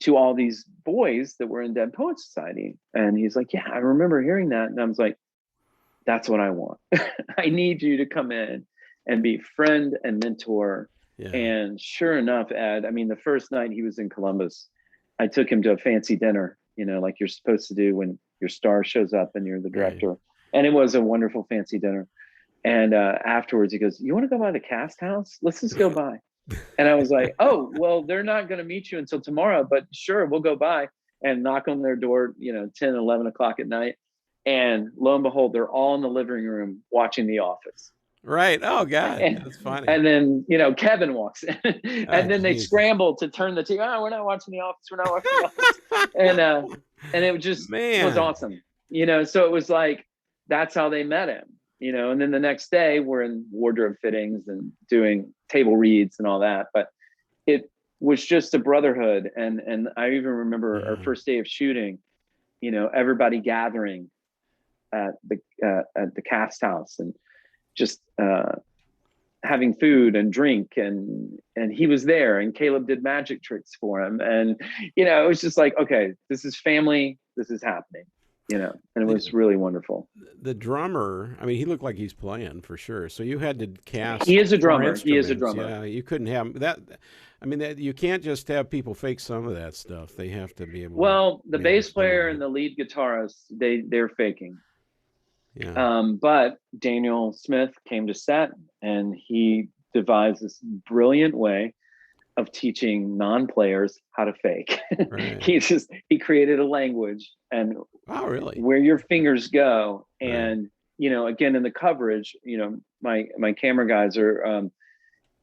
B: to all these boys that were in Dead Poets Society. And he's like, yeah, I remember hearing that. And I was like, that's what I want. I need you to come in and be friend and mentor.
A: Yeah.
B: And sure enough, Ed, I mean, the first night he was in Columbus, I took him to a fancy dinner, you know, like you're supposed to do when your star shows up and you're the
A: Right.
B: director. And it was a wonderful fancy dinner. And afterwards, he goes, you want to go by the cast house? Let's just go by. And I was like, oh, well, they're not going to meet you until tomorrow, but sure, we'll go by and knock on their door, you know, 10, 11 o'clock at night. And lo and behold, they're all in the living room watching The Office.
A: Right. Oh God,
B: And,
A: that's funny.
B: and then, you know, Kevin walks in,
A: Ah,
B: and then they
A: Jesus.
B: scramble to turn the TV. Oh, we're not watching The Office. We're not watching The Office. And it just was
A: Man.
B: awesome. You know, so it was like, that's how they met him, you know. And then the next day we're in wardrobe fittings and doing table reads and all that. But it was just a brotherhood. And I even remember our
A: Yeah.
B: first day of shooting, you know, everybody gathering at the cast house and just having food and drink, and he was there, and Caleb did magic tricks for him. And you know, it was just like, okay, this is family, this is happening, you know. And it
A: The,
B: was really wonderful.
A: the drummer, I mean, he looked like he's playing for sure. So you had to
B: He
A: cast
B: is a
A: more
B: drummer. He is a
A: instruments.
B: drummer.
A: Yeah, you couldn't have that. I mean, you can't just have people fake some of that stuff. They have to be able to
B: Well, the bass
A: manage some of
B: player and
A: it.
B: the lead guitarist, they're faking.
A: Yeah.
B: But Daniel Smith came to set, and he devised this brilliant way of teaching non-players how to fake.
A: Right.
B: He created a language, and
A: Oh, really?
B: where your fingers go.
A: Right.
B: And you know, again, in the coverage, you know, my camera guys are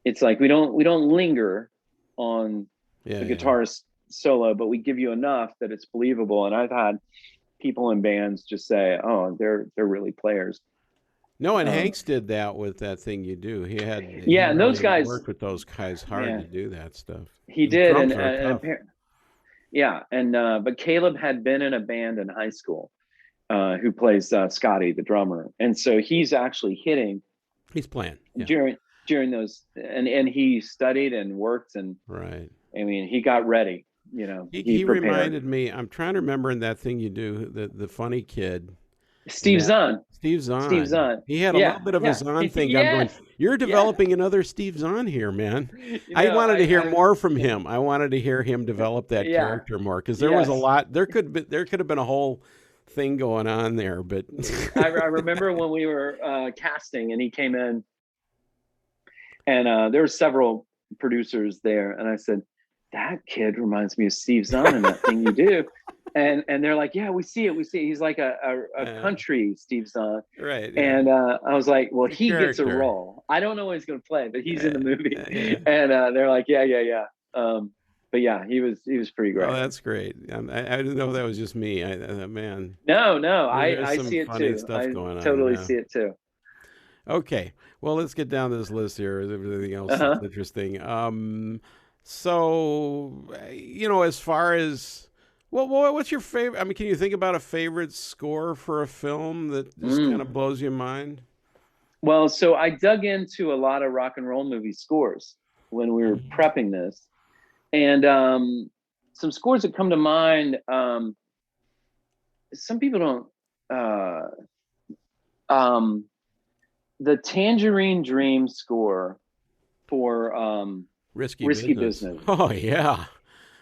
B: it's like we don't linger on
A: Yeah.
B: the
A: Yeah.
B: guitarist solo, but we give you enough that it's believable. And I've had people in bands just say, oh, they're really players.
A: No, and Hanks did that with That Thing You Do. He
B: And those
A: really
B: guys
A: worked with those guys hard to do that stuff.
B: He
A: The
B: did,
A: drums are tough.
B: but Caleb had been in a band in high school, who plays Scotty, the drummer, and so he's actually hitting.
A: He's playing
B: during those, and he studied and worked, and
A: right.
B: I mean, he got ready.
A: He reminded me. I'm trying to remember in That Thing You Do, the funny kid.
B: Steve Zahn.
A: Steve Zahn. He had a little bit of a Zahn thing. I'm going, you're developing another Steve Zahn here, man. I wanted to hear more from him. I wanted to hear him develop that character more, because there was a lot. There could have been a whole thing going on there. But
B: I remember when we were casting, and he came in, and there were several producers there, and I said, that kid reminds me of Steve Zahn in That Thing You Do. And they're like, yeah, we see it. He's like a country Steve Zahn.
A: Right.
B: Yeah. And I was like, well, he gets a role. I don't know what he's going to play, but he's in the movie. And they're like, yeah. But yeah, he was pretty great.
A: Oh, that's great. I didn't know if that was just me. Man.
B: No, I see it too.
A: Stuff going on.
B: Totally see it too.
A: Okay. Well, let's get down this list here. Everything else is interesting. So, as far as, what's your favorite? I mean, can you think about a favorite score for a film that just kind of blows your mind?
B: Well, so I dug into a lot of rock and roll movie scores when we were prepping this. And some scores that come to mind, some people don't, the Tangerine Dream score for Risky Business.
A: Oh, yeah.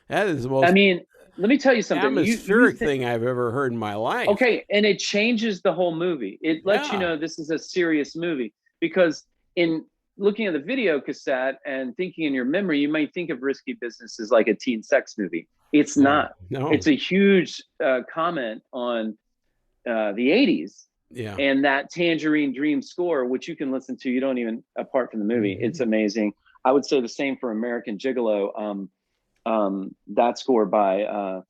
A: That is the most...
B: I mean, let me tell you something.
A: Atmospheric thing I've ever heard in my life.
B: Okay, and it changes the whole movie. It lets you know this is a serious movie, because in looking at the video cassette and thinking in your memory, you might think of Risky Business as like a teen sex movie. It's not.
A: No.
B: It's a huge comment on the 80s.
A: Yeah.
B: And that Tangerine Dream score, which you can listen to, you don't even, apart from the movie, it's amazing. I would say the same for American Gigolo. That score by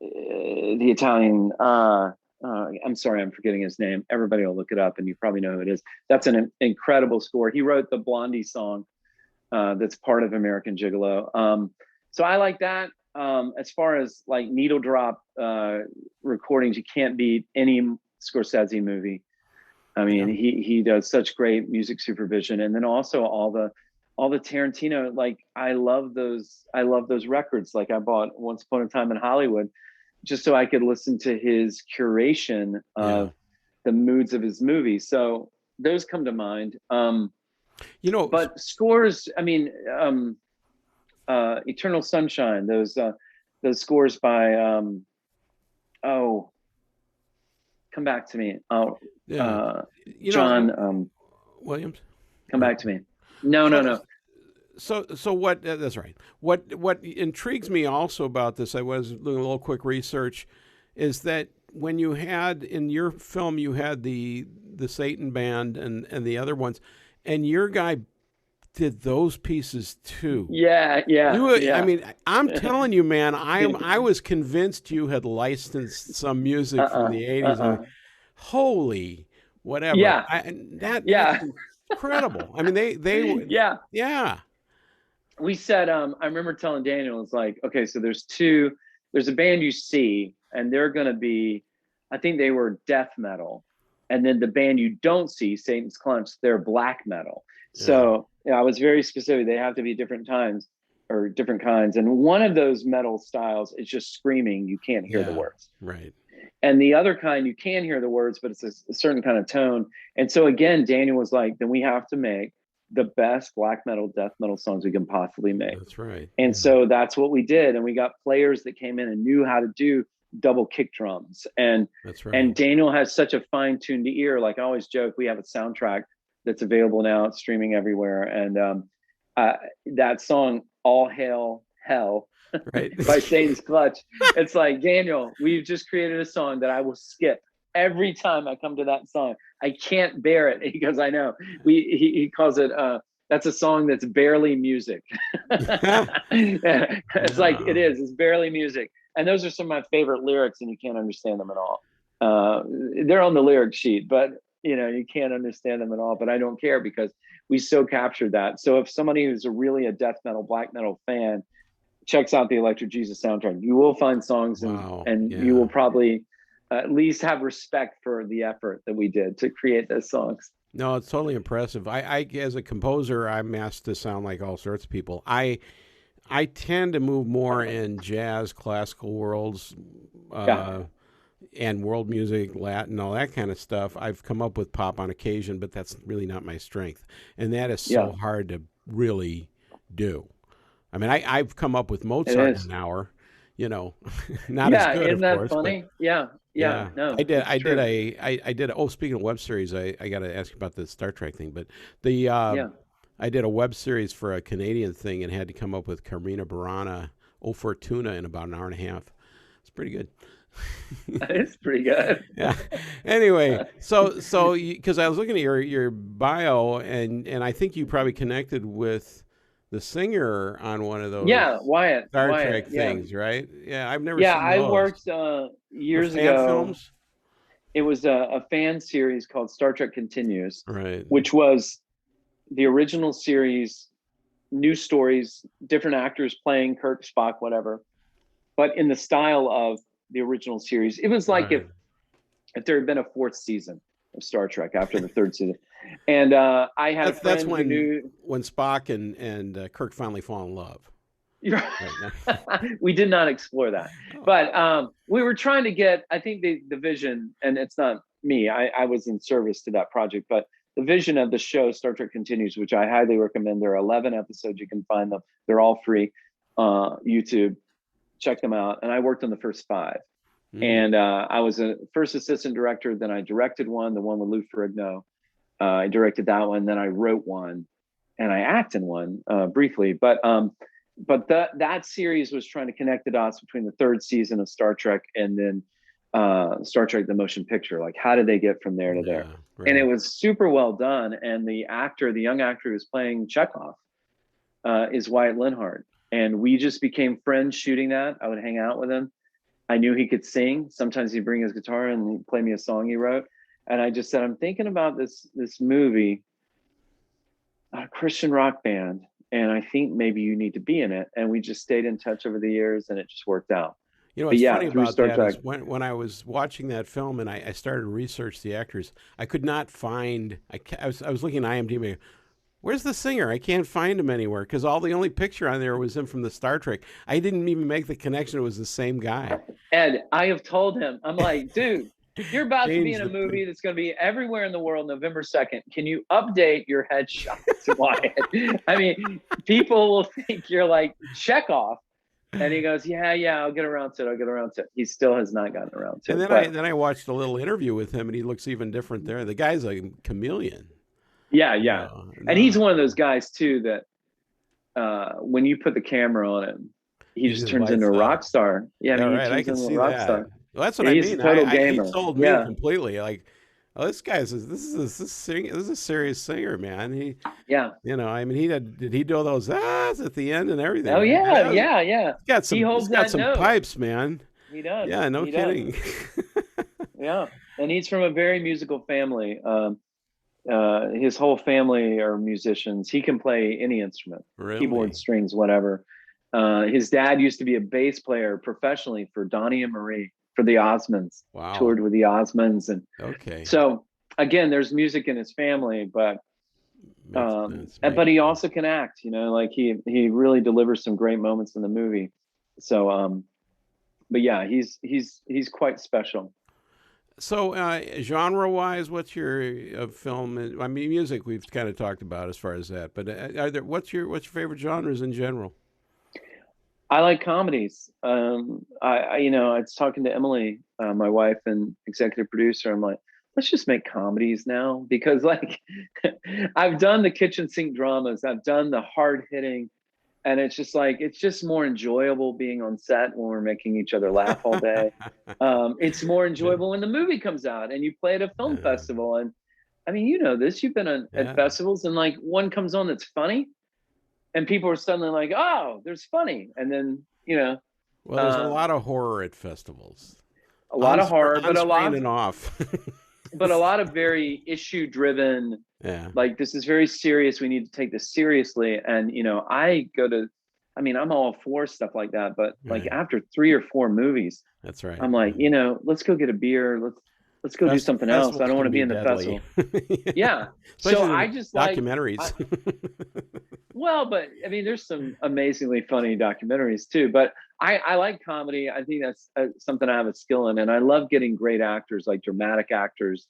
B: the Italian, I'm sorry, I'm forgetting his name. Everybody will look it up and you probably know who it is. That's an incredible score. He wrote the Blondie song that's part of American Gigolo. So I like that. As far as like needle drop recordings, you can't beat any Scorsese movie. I mean, he does such great music supervision, and then also all the Tarantino. Like I love those records. Like I bought Once Upon a Time in Hollywood just so I could listen to his curation of the moods of his movies. So those come to mind. But scores. I mean, Eternal Sunshine. Those scores by come back to me. John
A: Williams.
B: Come back to me. No.
A: So what? That's right. What intrigues me also about this, I was doing a little quick research, is that when you had in your film, you had the Satan Band and the other ones, and your guy did those pieces too.
B: Yeah.
A: I mean, I'm telling you, man, I was convinced you had licensed some music from the 80s. Holy whatever. That's incredible. I mean, they yeah.
B: We said, I remember telling Daniel, it's like, okay, so there's a band you see, and they're going to be, I think they were death metal. And then the band you don't see, Satan's Clutch, they're black metal. So I was very specific. They have to be different times or different kinds. And one of those metal styles is just screaming. You can't hear the words.
A: Right.
B: And the other kind, you can hear the words, but it's a certain kind of tone. And so again, Daniel was like, then we have to make the best black metal, death metal songs we can possibly make.
A: That's right.
B: And so that's what we did. And we got players that came in and knew how to do double kick drums. And
A: that's right.
B: And Daniel has such a fine-tuned ear. Like I always joke, we have a soundtrack that's available now. It's streaming everywhere. And that song, All Hail Hell,
A: right.
B: by Satan's Clutch. It's like, Daniel, we've just created a song that I will skip every time I come to that song. I can't bear it. He goes, I know. He calls it, that's a song that's barely music. It's like, it is. It's barely music. And those are some of my favorite lyrics, and you can't understand them at all. They're on the lyric sheet, but you can't understand them at all, but I don't care because we so captured that. So if somebody who's really a death metal, black metal fan checks out the Electric Jesus soundtrack, you will find songs and you will probably at least have respect for the effort that we did to create those songs.
A: No, it's totally impressive. I as a composer, I'm asked to sound like all sorts of people. I tend to move more in jazz, classical worlds, and world music, Latin, all that kind of stuff. I've come up with pop on occasion, but that's really not my strength. And that is so hard to really do. I mean, I've come up with Mozart in an hour, not as good,
B: isn't
A: of
B: that
A: course.
B: funny?
A: But,
B: No,
A: I did. Oh, speaking of web series, I got to ask you about the Star Trek thing. But I did a web series for a Canadian thing and had to come up with Carmina Burana, O Fortuna in about an hour and a half. It's pretty good.
B: It's pretty good.
A: Yeah. Anyway, so because I was looking at your bio and I think you probably connected with the singer on one of those
B: Wyatt
A: Star Trek things, right? Yeah, I've never seen those.
B: I worked years ago.
A: Films?
B: It was a fan series called Star Trek Continues,
A: right?
B: Which was the original series, new stories, different actors playing Kirk, Spock, whatever, but in the style of the original series. It was like if there had been a fourth season of Star Trek after the third season. And I had a friend who knew
A: when Spock and Kirk finally fall in love.
B: We did not explore that, but we were trying to get, I think the vision, and it's not me, I was in service to that project, but the vision of the show Star Trek Continues, which I highly recommend. There are 11 episodes. You can find them. They're all free. YouTube. Check them out. And I worked on the first 5. And I was a first assistant director. Then I directed one, the one with Lou Ferrigno. I directed that one. Then I wrote one, and I acted in one briefly. But that series was trying to connect the dots between the third season of Star Trek and then Star Trek the motion picture. Like, how did they get from there to there? Right. And it was super well done. And the young actor who's playing Chekhov is Wyatt Linhart. And we just became friends shooting that. I would hang out with him. I knew he could sing. Sometimes he'd bring his guitar and he'd play me a song he wrote. And I just said, I'm thinking about this movie, a Christian rock band, and I think maybe you need to be in it. And we just stayed in touch over the years, and it just worked out.
A: What's funny about that is when I was watching that film and I started to research the actors, I could not find. I was looking at IMDb. Where's the singer? I can't find him anywhere because the only picture on there was him from the Star Trek. I didn't even make the connection it was the same guy.
B: Ed, I have told him, I'm like, dude, you're about to be in a movie that's going to be everywhere in the world November 2nd. Can you update your headshots, Wyatt? I mean, people will think you're like Chekhov. And he goes, yeah, I'll get around to it. He still has not gotten around to it.
A: And then I watched a little interview with him, and he looks even different there. The guy's a chameleon.
B: Yeah. No. And he's one of those guys too that when you put the camera on him, he just turns into a rock star. Yeah,
A: right. I can see that. Star. Well, that's what
B: he's
A: I mean.
B: A total gamer.
A: He sold me completely. Like, this guy's this is a serious singer, man. I mean, did he do all those at the end and everything?
B: Oh yeah.
A: He's got some pipes, man.
B: He does.
A: Yeah, no kidding.
B: Yeah, and he's from a very musical family. His whole family are musicians. He can play any instrument, keyboard, strings, whatever. His dad used to be a bass player professionally for Donnie and Marie for the Osmonds.
A: Wow.
B: Toured with the Osmonds, and so again, there's music in his family, but but he also can act. Like he really delivers some great moments in the movie. So, but yeah, he's quite special.
A: So, genre-wise, what's your film? I mean, music we've kind of talked about as far as that, but what's your favorite genres in general?
B: I like comedies. I was talking to Emily, my wife and executive producer. I'm like, let's just make comedies now, because like I've done the kitchen sink dramas, I've done the hard hitting. And it's just like, it's just more enjoyable being on set when we're making each other laugh all day. It's more enjoyable when the movie comes out and you play at a film festival. And I mean, you've been at festivals, and like one comes on that's funny and people are suddenly like, oh, there's funny. And then,
A: well, there's a lot of horror at festivals.
B: A lot of horror, but a lot
A: off.
B: but a lot of very issue driven.
A: Yeah.
B: Like, this is very serious. We need to take this seriously. And, you know, I'm all for stuff like that. But like after 3 or 4 movies,
A: that's right.
B: I'm like, you know, let's go get a beer. Let's go do something else. I don't want to be in the festival. Yeah. So I just
A: documentaries.
B: Well, but I mean, there's some amazingly funny documentaries too. But I like comedy. I think that's something I have a skill in. And I love getting great actors, like dramatic actors,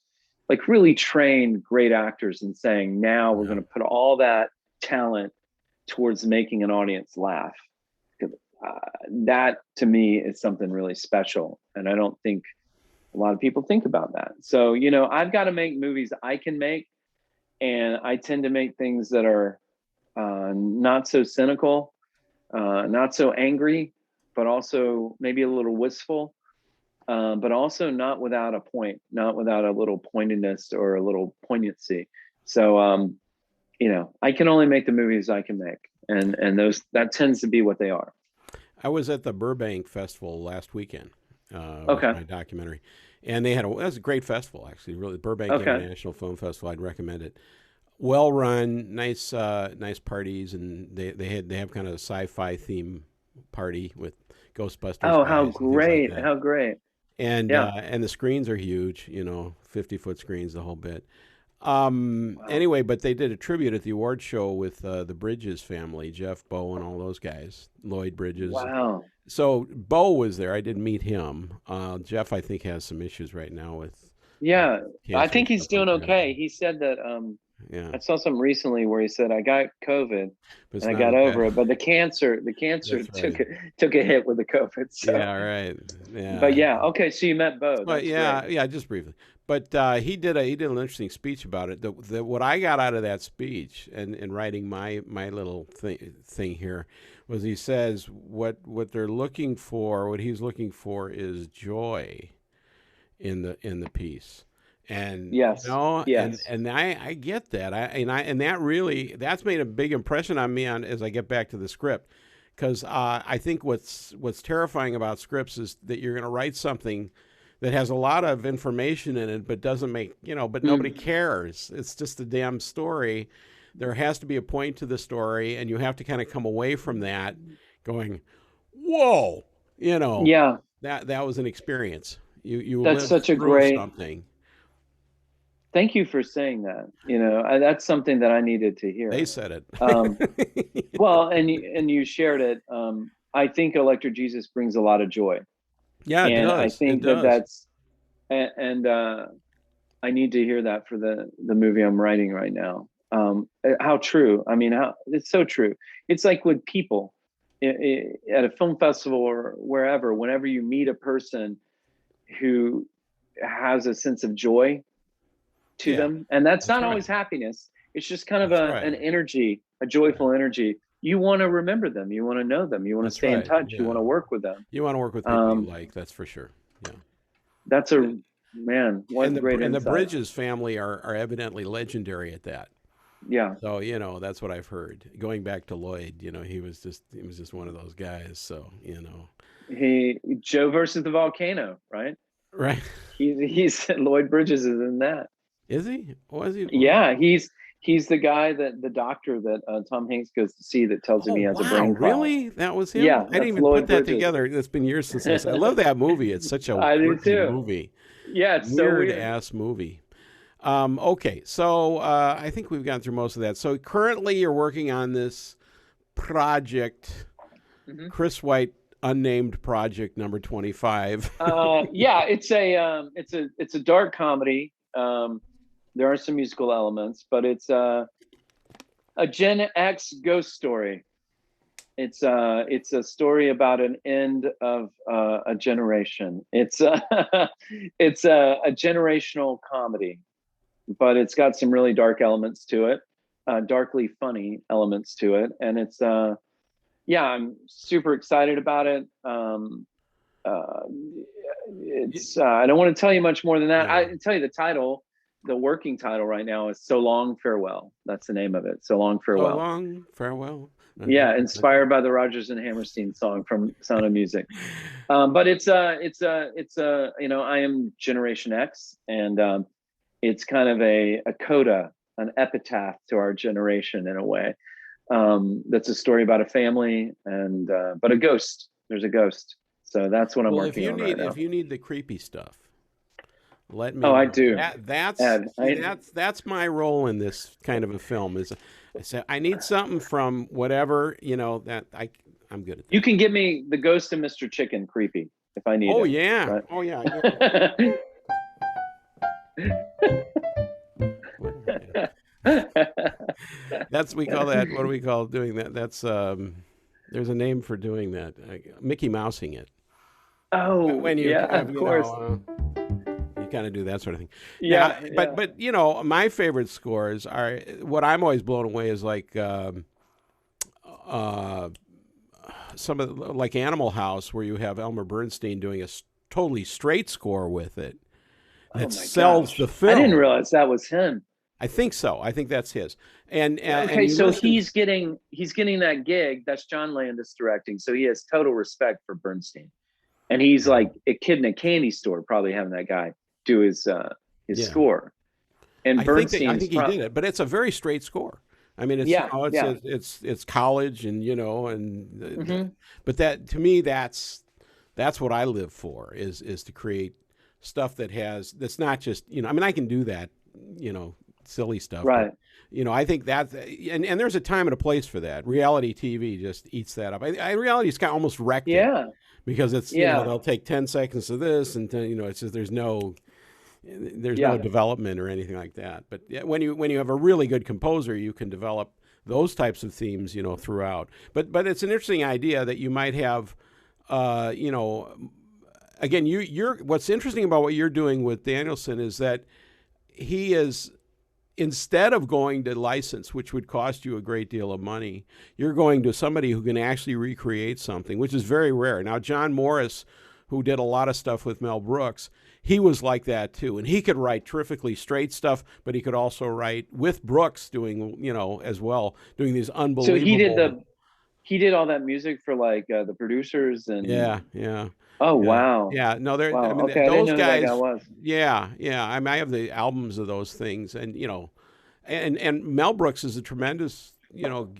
B: like really trained great actors, and saying, now we're going to put all that talent towards making an audience laugh. That to me is something really special. And I don't think a lot of people think about that. So, you know, I've got to make movies I can make. And I tend to make things that are not so cynical, not so angry, but also maybe a little wistful. But also not without a point, not without a little pointedness or a little poignancy. So, you know, I can only make the movies I can make, and that tends to be what they are.
A: I was at the Burbank Festival last weekend with my documentary, and that was a great festival, actually. Really, Burbank International Film Festival. I'd recommend it. Well run, nice parties, and they have kind of a sci-fi theme party with Ghostbusters.
B: Oh, how great! How great!
A: And and the screens are huge, you know, 50-foot screens, the whole bit. Anyway, but they did a tribute at the award show with the Bridges family, Jeff, Bo, and all those guys, Lloyd Bridges.
B: Wow.
A: So Bo was there. I didn't meet him. Jeff, I think, has some issues right now with.
B: Yeah, I think he's doing okay. He said that. I saw something recently where he said, I got COVID and I got over it, but the cancer took a hit with the COVID. So.
A: Yeah, right. Yeah.
B: But okay. So you met Bo.
A: But yeah, just briefly. But he did an interesting speech about it. What I got out of that speech and writing my little thing here was, he says what they're looking for, what he's looking for, is joy in the piece. And and I get that. That's made a big impression on me as I get back to the script, because I think what's terrifying about scripts is that you're going to write something that has a lot of information in it, but doesn't make, but nobody cares. It's just a damn story. There has to be a point to the story, and you have to kind of come away from that going, whoa, that was an experience. You
B: that's such a great
A: something.
B: Thank you for saying that. That's something that I needed to hear.
A: They said it.
B: Well, and you shared it. I think Electric Jesus brings a lot of joy.
A: Yeah,
B: and
A: it does.
B: I think that's, and I need to hear that for the movie I'm writing right now. How true. I mean, it's so true. It's like with people at a film festival or wherever, whenever you meet a person who has a sense of joy to them, and that's not always happiness. It's just kind of an energy, a joyful energy. You want to remember them. You want to know them. You want to stay in touch. You want to work with them.
A: You want to work with people you like. That's for sure. Yeah.
B: That's a man. What great insight.
A: And the Bridges family are evidently legendary at that.
B: Yeah.
A: So that's what I've heard. Going back to Lloyd, he was just one of those guys. So
B: Joe versus the volcano, right?
A: Right.
B: He's Lloyd Bridges is in that.
A: Is he? Was he?
B: Yeah, he's the guy the doctor that Tom Hanks goes to see that tells him he has a brain clot.
A: Really? That was him?
B: Yeah,
A: I didn't even put that together. It's been years since I love that movie. It's such a weird movie.
B: Yeah, it's
A: weird ass movie. Okay, so I think we've gone through most of that. So currently you're working on this project, Chris White unnamed project number 25.
B: Yeah, it's a dark comedy. There are some musical elements, but it's a Gen X ghost story. It's a story about an end of a generation. It's a generational comedy, but it's got some really dark elements to it, darkly funny elements to it, and it's I'm super excited about it. I don't want to tell you much more than that. I can tell you the title. The working title right now is So Long Farewell. That's the name of it. So Long Farewell.
A: So Long Farewell.
B: Yeah, inspired by the Rodgers and Hammerstein song from Sound of Music. But it's I am Generation X, and it's kind of a coda, an epitaph to our generation in a way. That's a story about a family and but a ghost. There's a ghost. So that's what I'm working on right now.
A: If you need the creepy stuff, let me
B: Oh,
A: know.
B: I do.
A: That's my role in this kind of a film. Is I say I need something from whatever that I'm good at that.
B: You can give me the Ghost of Mr. Chicken creepy if I need
A: Oh
B: it.
A: yeah.
B: Right?
A: Oh yeah. That's we call that. What do we call doing that? That's there's a name for doing that. Mickey Mousing it.
B: Oh,
A: when you
B: yeah, of course.
A: You kind of do that sort of thing.
B: Yeah,
A: now, but my favorite scores are what I'm always blown away is like some of like Animal House, where you have Elmer Bernstein doing a totally straight score with it that sells the film.
B: I didn't realize that was him.
A: I think so. I think that's his. And
B: okay, so he's getting that gig. That's John Landis directing, so he has total respect for Bernstein, and he's like a kid in a candy store, probably having that guy do his score. And Bernstein,
A: I think he did it, but it's a very straight score. I mean, it's it's college, and but that to me that's what I live for is to create stuff that's not just I mean I can do that silly stuff,
B: right?
A: But, I think that and there's a time and a place for that. Reality TV just eats that up. Reality's kind of almost wrecked it because it's they'll take 10 seconds of this and it's just there's no development or anything like that. But when you have a really good composer, you can develop those types of themes, throughout. But it's an interesting idea that you might have, again, you're what's interesting about what you're doing with Danielson is that he is, instead of going to license, which would cost you a great deal of money, you're going to somebody who can actually recreate something, which is very rare. Now, John Morris, who did a lot of stuff with Mel Brooks, he was like that too, and he could write terrifically straight stuff, but he could also write with Brooks doing, as well, doing these unbelievable.
B: So he did all that music for like the producers and
A: yeah.
B: Oh wow!
A: Yeah, no, they're.
B: Wow.
A: I mean,
B: okay,
A: those
B: I didn't know
A: guys.
B: Who that guy was.
A: Yeah. I mean, I have the albums of those things, and and Mel Brooks is a tremendous,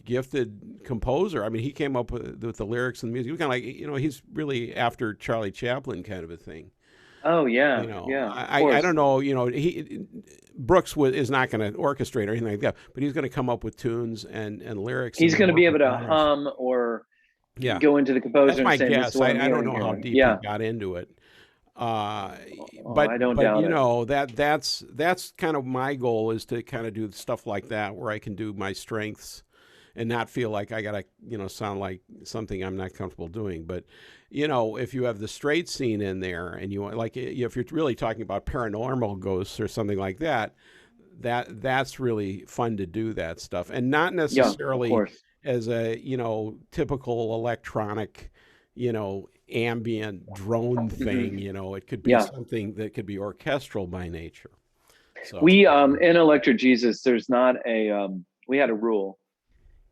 A: gifted composer. I mean, he came up with the lyrics and the music. He kind of like, he's really after Charlie Chaplin kind of a thing.
B: Oh yeah,
A: I don't know. Brooks is not going to orchestrate or anything like that, but he's going to come up with tunes and lyrics.
B: He's going to be able to hum or go into the composer.
A: That's my
B: and say,
A: guess. I don't know how deep he got into it. But
B: I don't doubt
A: it. That's kind of my goal, is to kind of do stuff like that where I can do my strengths and not feel like I gotta sound like something I'm not comfortable doing. But if you have the straight scene in there and if you're really talking about paranormal ghosts or something like that, that's really fun to do that stuff, and not necessarily as a typical electronic ambient drone thing. It could be something that could be orchestral by nature. So
B: we in Electric Jesus, there's not a we had a rule,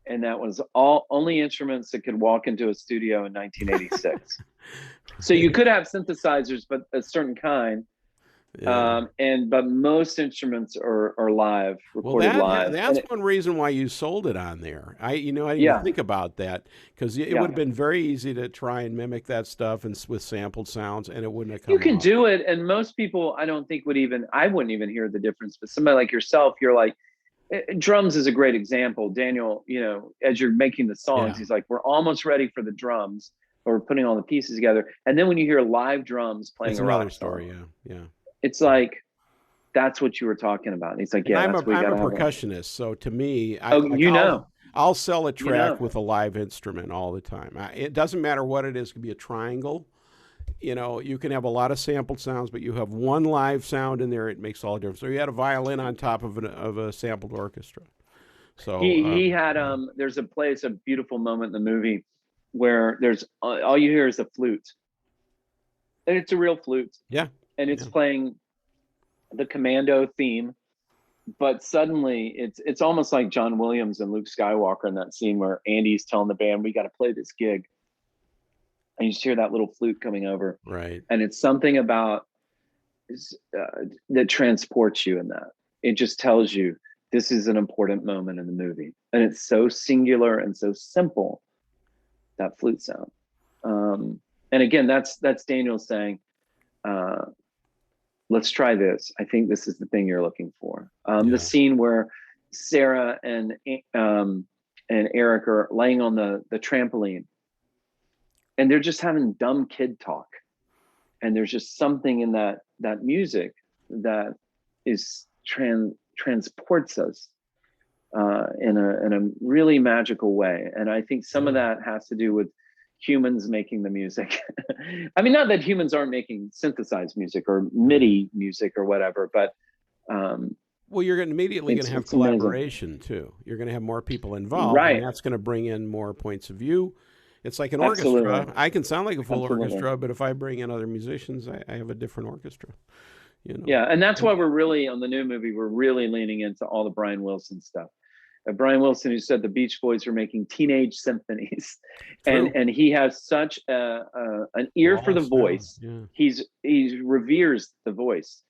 B: and that was only instruments that could walk into a studio in 1986. So you could have synthesizers, but a certain kind. But most instruments are live, recorded live.
A: That's one reason why you sold it on there. I didn't even think about that, because it would have been very easy to try and mimic that stuff and with sampled sounds, and it wouldn't have come.
B: You can do it, and most people I don't think I wouldn't even hear the difference. But somebody like yourself, you're like, drums is a great example. Daniel, as you're making the songs, he's like, we're almost ready for the drums, or we're putting all the pieces together, and then when you hear live drums playing,
A: it's another story. Yeah.
B: It's like, that's what you were talking about. And he's like,
A: I'm a percussionist, so to me, I'll sell a track with a live instrument all the time. It doesn't matter what it is. It could be a triangle. You can have a lot of sampled sounds, but you have one live sound in there, it makes all the difference. So you had a violin on top of a sampled orchestra. So
B: he had there's a beautiful moment in the movie where there's all you hear is a flute, and it's a real flute.
A: Yeah.
B: And it's playing the Commando theme, but suddenly it's almost like John Williams and Luke Skywalker in that scene where Andy's telling the band, we got to play this gig. And you just hear that little flute coming over.
A: Right.
B: And it's something about that transports you in that. It just tells you this is an important moment in the movie, and it's so singular and so simple, that flute sound. And again, that's Daniel saying, let's try this. I think this is the thing you're looking for. The scene where Sarah and Eric are laying on the trampoline, and they're just having dumb kid talk, and there's just something in that music that is transports us in a really magical way. And I think some of that has to do with humans making the music. I mean, not that humans aren't making synthesized music or MIDI music or whatever, but
A: well, you're immediately going to have collaboration too. You're going to have more people involved,
B: right?
A: And that's going to bring in more points of view. It's like an orchestra. I can sound like a full orchestra, but if I bring in other musicians, I have a different orchestra. You know?
B: Yeah, and that's why we're really, on the new movie, we're really leaning into all the Brian Wilson stuff. Brian Wilson, who said the Beach Boys were making teenage symphonies, and he has such an ear for the voice. Yeah. He reveres the voice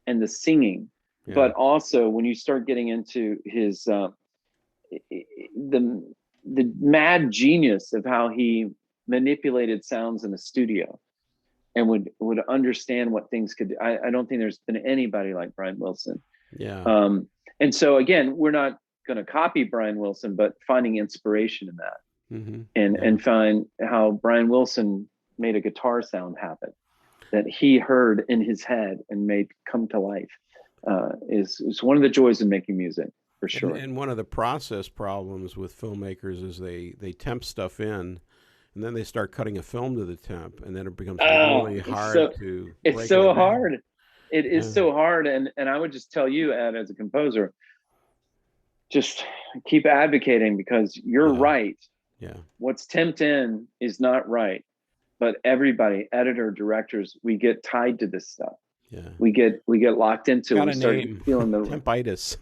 B: and the singing, but also when you start getting into his the mad genius of how he manipulated sounds in the studio and would understand what things could do. I don't think there's been anybody like Brian Wilson.
A: Yeah.
B: And so again, we're not going to copy Brian Wilson, but finding inspiration in that, and find how Brian Wilson made a guitar sound happen that he heard in his head and made come to life is one of the joys of making music. For sure.
A: And one of the process problems with filmmakers is they temp stuff in, and then they start cutting a film to the temp, and then it becomes really hard to.
B: It's so hard. It is so hard, and I would just tell you, Ed, as a composer, just keep advocating, because you're right.
A: Yeah.
B: What's temped in is not right, but everybody, editor, directors, we get tied to this stuff.
A: Yeah,
B: we get locked into it. We start feeling the
A: tempitis.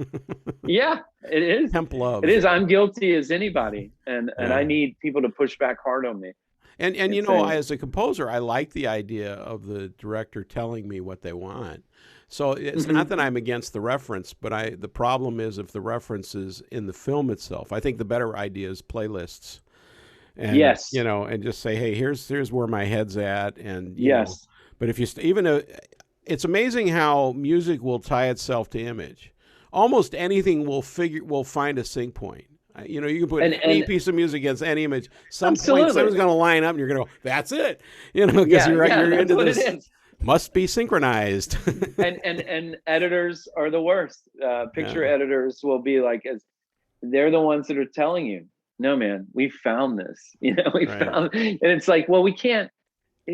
B: Yeah, it is.
A: Temp love.
B: It is. I'm guilty as anybody, and I need people to push back hard on me.
A: And you know, as a composer, I like the idea of the director telling me what they want. So it's not that I'm against the reference, but the problem is if the reference is in the film itself. I think the better idea is playlists. And, you know, and just say, hey, here's where my head's at, and you know, but if you it's amazing how music will tie itself to image. Almost anything will find a sync point. You know, you can put any piece of music against any image. Some point, someone's going to line up, and you're going to go, "That's it." You know, because you're into this. Must be synchronized.
B: and editors are the worst. Picture editors will be like, they're the ones that are telling you, "No, man, we found this." You know, we found, and it's like, well, we can't.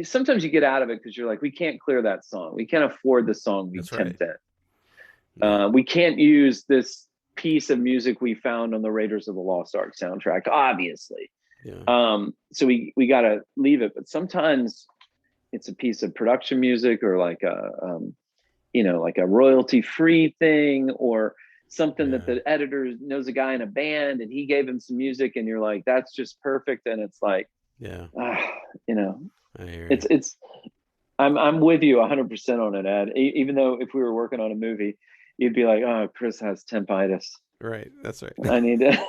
B: Sometimes you get out of it because you're like, we can't clear that song. We can't afford the song we tempt in. We can't use this piece of music we found on the Raiders of the Lost Ark soundtrack, obviously. So we got to leave it. But sometimes it's a piece of production music, or like like a royalty-free thing, or something that the editor knows a guy in a band and he gave him some music, and you're like, that's just perfect. And it's like, you know. It's I'm with you 100% on it, Ed. Even though if we were working on a movie, you'd be like, oh, Chris has tempitis.
A: Right, that's right.
B: I need to.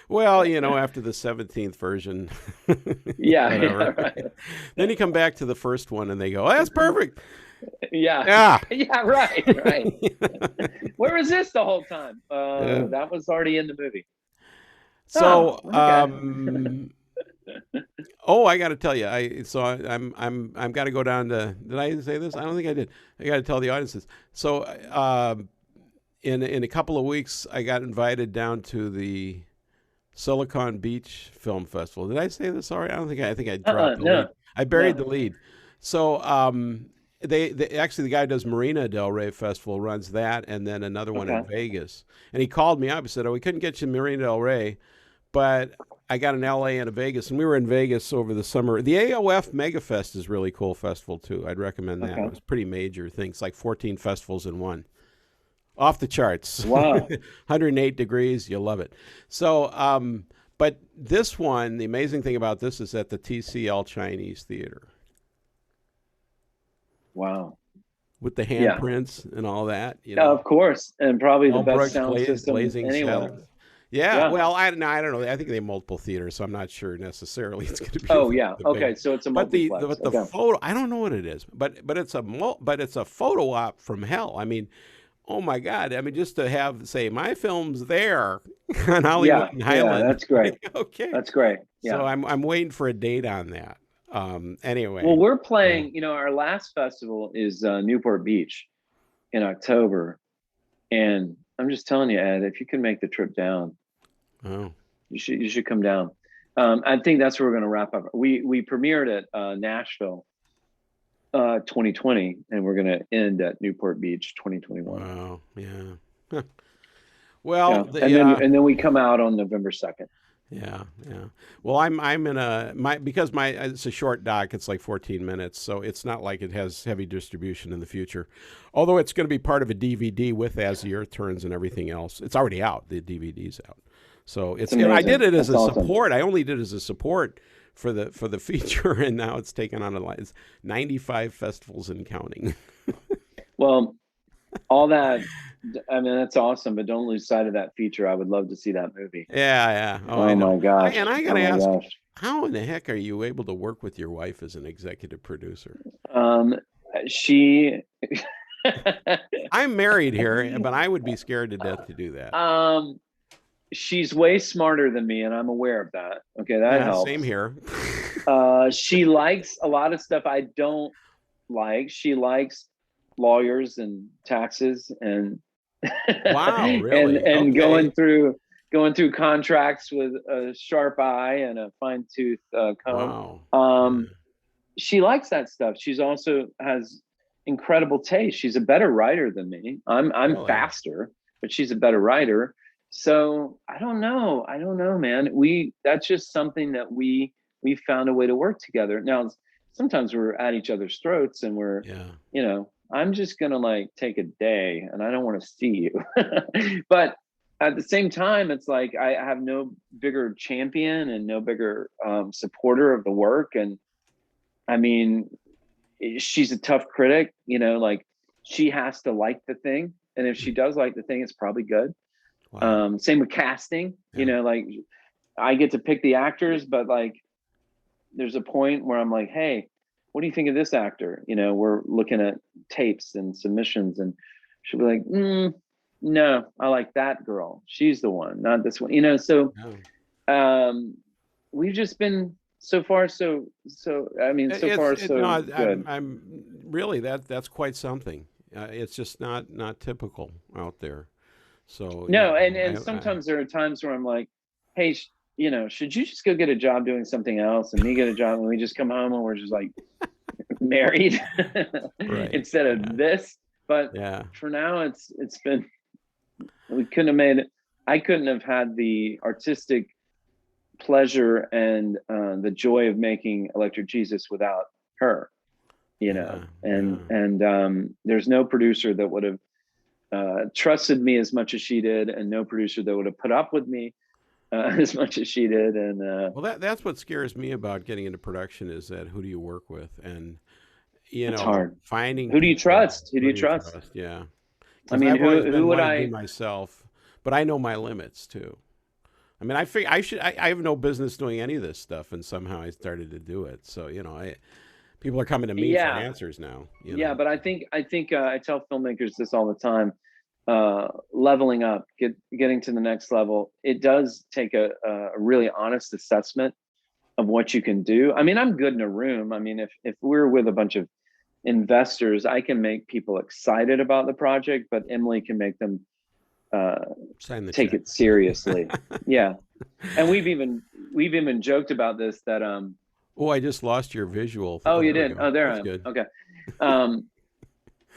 A: Well, you know, after the 17th version.
B: Right.
A: Then you come back to the first one and they go, oh, that's perfect.
B: Yeah, right. Where was this the whole time? That was already in the movie.
A: So, I got to tell you, I'm got to go down to. Did I say this? I don't think I did. I got to tell the audiences. So, in a couple of weeks, I got invited down to the Silicon Beach Film Festival. Did I say this already? I think I dropped the lead. I buried the lead. So, they actually, the guy who does Marina Del Rey Festival runs that, and then another one in Vegas. And he called me up. He said, "Oh, we couldn't get you Marina Del Rey, but I got an LA and a Vegas," and we were in Vegas over the summer. The AOF MegaFest is a really cool festival too. I'd recommend that. It was pretty major things, like 14 festivals in one. Off the charts.
B: Wow.
A: 108 degrees. You'll love it. So, but this one, the amazing thing about this is at the TCL Chinese Theater.
B: Wow.
A: with the
B: Yeah.
A: handprints and all that, you know.
B: Of course, and probably the
A: Mel
B: best
A: Brooks,
B: sound system
A: Blazing
B: anywhere.
A: Saddles. Yeah,
B: Yeah.
A: well, I don't know. I think they have multiple theaters, so I'm not sure necessarily it's going to be
B: Oh yeah.
A: the big
B: Okay,
A: one.
B: so it's a
A: But
B: multiplex.
A: the
B: Okay.
A: photo, I don't know what it is, but it's a photo op from hell. I mean, oh my God! I mean, just to have say my film's there on Hollywood
B: Yeah.
A: and
B: Yeah.
A: Highland.
B: That's great.
A: Like, okay,
B: That's great.
A: so
B: Yeah.
A: I'm waiting for a date on that.
B: Well,
A: Anyway,
B: we're
A: yeah.
B: playing. Our last festival is Newport Beach in October, and I'm just telling you, Ed, if you can make the trip down,
A: Oh,
B: you should come down. I think that's where we're going to wrap up. We premiered at Nashville 2020, and we're going to end at Newport Beach 2021.
A: wow, yeah.
B: Yeah,
A: Well,
B: and then we come out on November 2nd.
A: yeah, yeah. Well, I'm in because my it's a short doc. It's like 14 minutes, so it's not like it has heavy distribution in the future. Although it's going to be part of a DVD with As the Earth Turns and everything else. It's already out. The DVD's out. So it's
B: amazing.
A: I did it as
B: That's
A: a
B: awesome.
A: support. I only did it as a support for the feature, and now it's taken on it's 95 festivals and counting.
B: Well, all that, I mean, that's awesome, but don't lose sight of that feature. I would love to see that movie.
A: Yeah, yeah. Oh, I
B: Oh
A: know.
B: my gosh.
A: And I got
B: Oh
A: to
B: my
A: ask,
B: gosh.
A: how in the heck are you able to work with your wife as an executive producer?
B: Um, she,
A: I'm married here, but I would be scared to death to do that.
B: she's way smarter than me, and I'm aware of that. Okay, that
A: Yeah,
B: helps.
A: same here.
B: She likes a lot of stuff I don't like. She likes lawyers and taxes and
A: Wow, really?
B: and
A: Okay.
B: going through contracts with a sharp eye and a fine tooth comb.
A: Wow.
B: Um,
A: Yeah.
B: she likes that stuff. She's also has incredible taste. She's a better writer than me. I'm
A: Really?
B: faster, but she's a better writer. So I don't know. I don't know, man. That's just something that we found a way to work together. Now sometimes we're at each other's throats and we're,
A: Yeah.
B: I'm just gonna like take a day and I don't want to see you. But at the same time, it's like I have no bigger champion and no bigger supporter of the work. And I mean, she's a tough critic, like she has to like the thing. And if she does like the thing, it's probably good.
A: Wow.
B: Same with casting,
A: Yeah.
B: like I get to pick the actors, but like there's a point where I'm like, hey, what do you think of this actor? We're looking at tapes and submissions, and she'll be like, no, I like that girl. She's the one, not this one. So we've just been so far so I mean, so far so
A: No,
B: good.
A: I'm really that's quite something. It's just not typical out there. So
B: No, and sometimes there are times where I'm like, hey, should you just go get a job doing something else and me get a job and we just come home and we're just like married
A: right.
B: instead of
A: Yeah.
B: this. But
A: Yeah.
B: for now, it's been, we couldn't have made it. I couldn't have had the artistic pleasure and the joy of making Electric Jesus without her,
A: Yeah.
B: and
A: Yeah.
B: there's no producer that would have trusted me as much as she did, and no producer that would have put up with me as much as she did. And
A: Well, that's what scares me about getting into production is that who do you work with, and
B: it's hard.
A: finding
B: Who do you
A: people.
B: trust? Who do
A: Who
B: you
A: do you
B: trust?
A: trust? Yeah,
B: I
A: because
B: mean,
A: I've always
B: who
A: been
B: would
A: wanting to be
B: I?
A: myself, but I know my limits too. I mean, I should. I have no business doing any of this stuff, and somehow I started to do it. So people are coming to me for
B: Yeah,
A: answers now.
B: yeah. But I think I tell filmmakers this all the time. Leveling up, getting to the next level, it does take a really honest assessment of what you can do. I mean, I'm good in a room. I mean, if we're with a bunch of investors, I can make people excited about the project, but Emily can make them
A: Sign the
B: take
A: check.
B: it seriously. Yeah. And we've even joked about this that
A: Oh, I just lost your visual.
B: oh,
A: Oh,
B: you
A: there we
B: did.
A: go.
B: Oh, there I
A: That's
B: am.
A: good.
B: Okay. um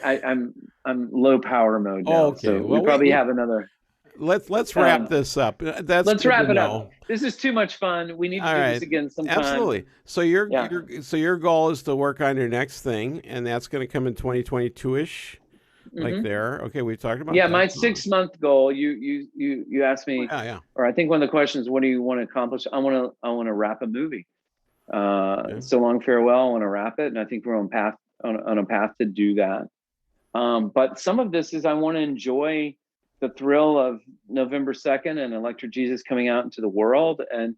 B: I'm low power mode
A: Oh,
B: now,
A: okay.
B: so we
A: Well,
B: probably have another.
A: let's wrap
B: um
A: this up. That's
B: let's
A: good to
B: wrap it up.
A: know.
B: This is too much fun. We need to
A: All
B: do this
A: right.
B: again sometime.
A: Absolutely. So your
B: Yeah.
A: your goal is to work on your next thing, and that's going to come in 2022-ish, like
B: Hmm.
A: there. Okay, we talked about
B: Yeah,
A: that.
B: my 6 month goal. You asked
A: Oh,
B: me,
A: yeah, yeah.
B: or I think one of the questions, what do you want to accomplish? I want to wrap a movie.
A: Okay.
B: So Long Farewell. I want to wrap it, and I think we're on a path to do that. But some of this is I want to enjoy the thrill of November 2nd and Electric Jesus coming out into the world. And,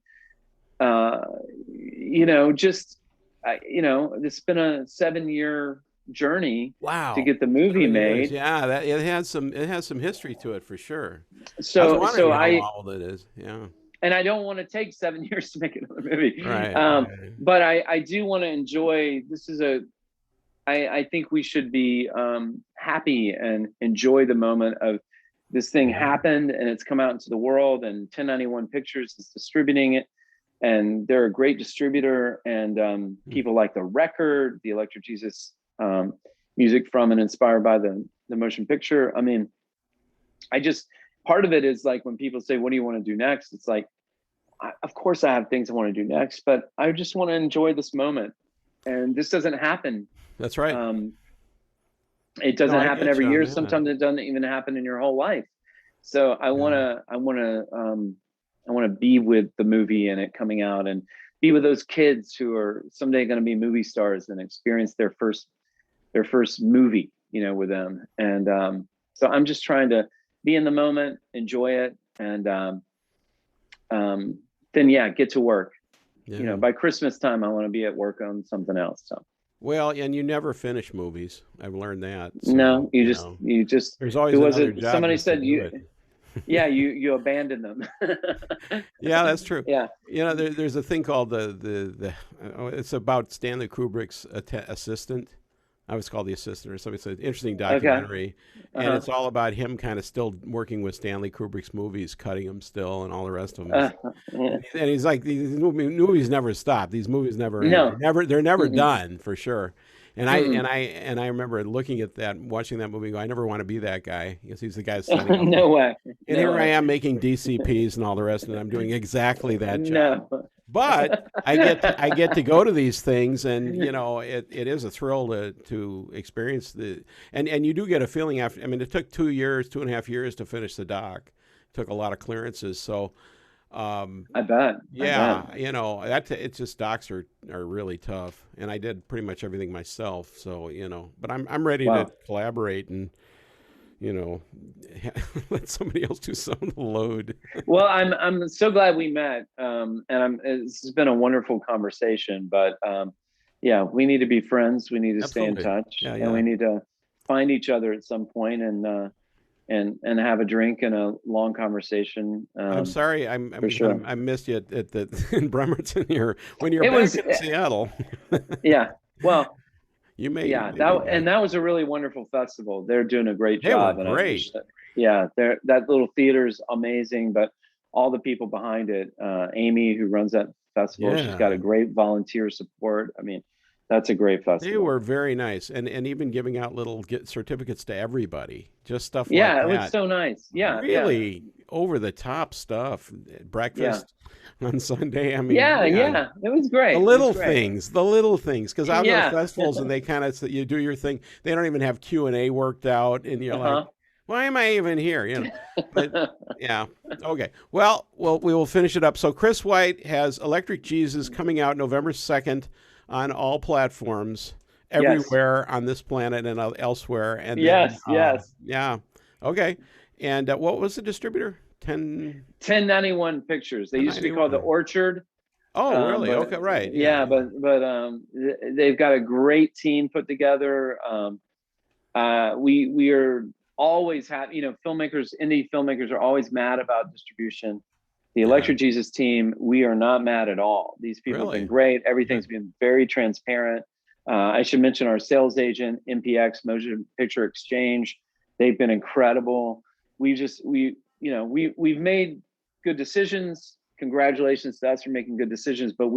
B: it's been a 7-year journey to
A: Wow.
B: get the movie
A: 7 years.
B: made.
A: Yeah, that it has some history to it for sure. I was
B: So
A: wondering how
B: I,
A: old it is. Yeah.
B: and I don't want to take 7 years to make another movie.
A: Right.
B: But I do want to enjoy, I think we should be happy and enjoy the moment of this thing happened and it's come out into the world, and 1091 Pictures is distributing it. And they're a great distributor, and people like the record, the Electric Jesus music from and inspired by the motion picture. I mean, part of it is like when people say, what do you want to do next? It's like, of course I have things I want to do next, but I just want to enjoy this moment. And this doesn't happen.
A: That's right.
B: It doesn't happen every year. Sometimes it doesn't even happen in your whole life. So I want to be with the movie and it coming out, and be with those kids who are someday going to be movie stars and experience their first movie, with them. And so I'm just trying to be in the moment, enjoy it, and then get to work. By Christmas time, I want to be at work on something else. So.
A: Well, and you never finish movies. I've learned that. So,
B: no, you just.
A: There's always another job.
B: Somebody said you. Yeah, you abandon them.
A: Yeah, that's true.
B: Yeah.
A: There's a thing called it's about Stanley Kubrick's assistant. I was called The Assistant or something. It's an interesting documentary. Okay. And it's all about him kind of still working with Stanley Kubrick's movies, cutting them still and all the rest of them. And he's like, these movies never stop. These movies never end. They're never done, for sure. And I remember looking at that, watching that movie, and go, I never want to be that guy, because he's the guy setting
B: No way.
A: And here I am making DCPs and all the rest, and I'm doing exactly that job. No. But I get to go to these things, and it is a thrill to experience and you do get a feeling after. I mean, it took 2.5 years to finish the doc. It took a lot of clearances, so.
B: I bet.
A: Yeah, it's just docs are really tough, and I did pretty much everything myself. So but I'm ready to collaborate and let somebody else do some of the load.
B: Well, I'm so glad we met, and this has been a wonderful conversation. But we need to be friends. We need to stay in touch, and we need to find each other at some point and have a drink and a long conversation.
A: I'm sorry, I missed you at in Bremerton here when you're back in Seattle.
B: Yeah, well.
A: You may,
B: that was a really wonderful festival. They're doing a great job.
A: They were great.
B: That little theater is amazing, but all the people behind it, Amy, who runs that festival, she's got a great volunteer support. I mean, that's a great festival.
A: They were very nice, and even giving out little certificates to everybody, just stuff like that.
B: Yeah, it was so nice. Yeah,
A: really over the top stuff. Breakfast on Sunday. I mean,
B: it was great.
A: The little things, because I go to festivals and they kind of you do your thing. They don't even have Q&A worked out, and you're like, why am I even here? But okay. Well, we will finish it up. So Chris White has Electric Jesus coming out November 2nd on all platforms everywhere on this planet and elsewhere. And
B: yes.
A: Yeah. Okay. And what was the distributor?
B: 1091 Pictures. They used to be called The Orchard.
A: Oh, really? Okay, right.
B: Yeah, but they've got a great team put together. We are always filmmakers, indie filmmakers are always mad about distribution. The Electric Jesus team, we are not mad at all. These people have been great. Everything's been very transparent. I should mention our sales agent, MPX, Motion Picture Exchange. They've been incredible. We've made good decisions. Congratulations to us for making good decisions. But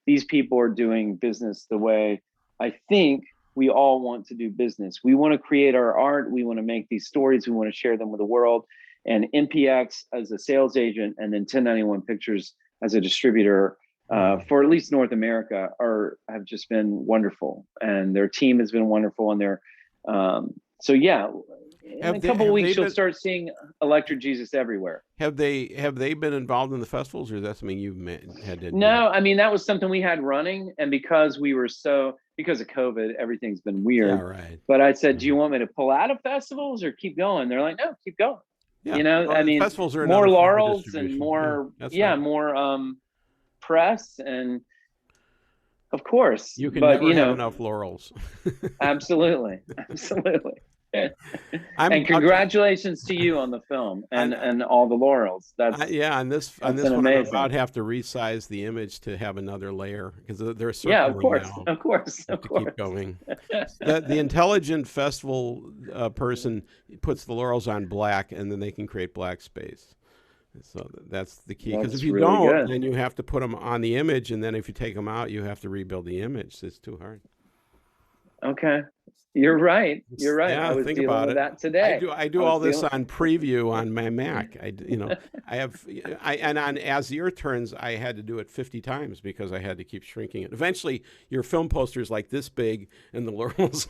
B: these people are doing business the way I think we all want to do business. We want to create our art. We want to make these stories. We want to share them with the world. And MPX as a sales agent, and then 1091 Pictures as a distributor for at least North America have just been wonderful. And their team has been wonderful. And they're in a couple of weeks, you'll start seeing Electric Jesus everywhere.
A: Have they been involved in the festivals, or is that something you've had to do?
B: No, I mean, that was something we had running. And because we were because of COVID, everything's been
A: Yeah,
B: weird.
A: right.
B: But I said, do you want me to pull out of festivals or keep going? They're like, no, keep going.
A: Yeah.
B: You know,
A: Well,
B: I mean,
A: festivals are
B: more
A: another form of
B: laurels and
A: distribution.
B: more,
A: Right.
B: more press, and of course.
A: You can
B: but
A: never have enough laurels.
B: Absolutely. And congratulations to you on the film and all the laurels.
A: On this one, I'm about to have to resize the image to have another layer because they're circling
B: of course.
A: Keep going. The intelligent festival person puts the laurels on black, and then they can create black space. So that's the key. Because if you really don't, then you have to put them on the image, and then if you take them out, you have to rebuild the image. It's too hard.
B: Okay. You're right.
A: Yeah,
B: I was dealing with that today.
A: I do all this on preview on my Mac. And on As the Earth Turns, I had to do it 50 times because I had to keep shrinking it. Eventually, your film poster is like this big, and the laurels.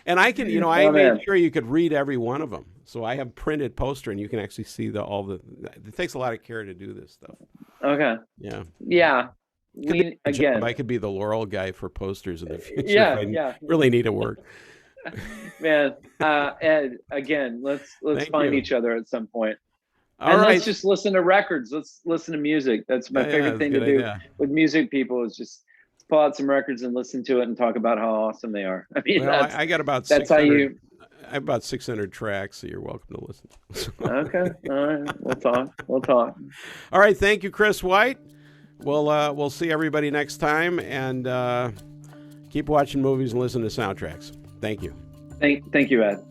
A: And I can, I made sure you could read every one of them. So I have printed poster, and you can actually see all the. It takes a lot of care to do this stuff.
B: Okay.
A: Yeah.
B: Yeah.
A: I could be the laurel guy for posters in the future.
B: Yeah.
A: Really need to work.
B: Man, Ed, again, let's find each other at some point.
A: All right.
B: Let's just listen to records. Let's listen to music. That's my favorite thing to do with music people is just pull out some records and listen to it and talk about how awesome they are. I mean,
A: I got about 600. I have about 600 tracks, so you're welcome to listen.
B: Okay. All right. We'll talk.
A: All right. Thank you, Chris White. We'll see everybody next time, and keep watching movies and listen to soundtracks. Thank you.
B: Thank you, Ed.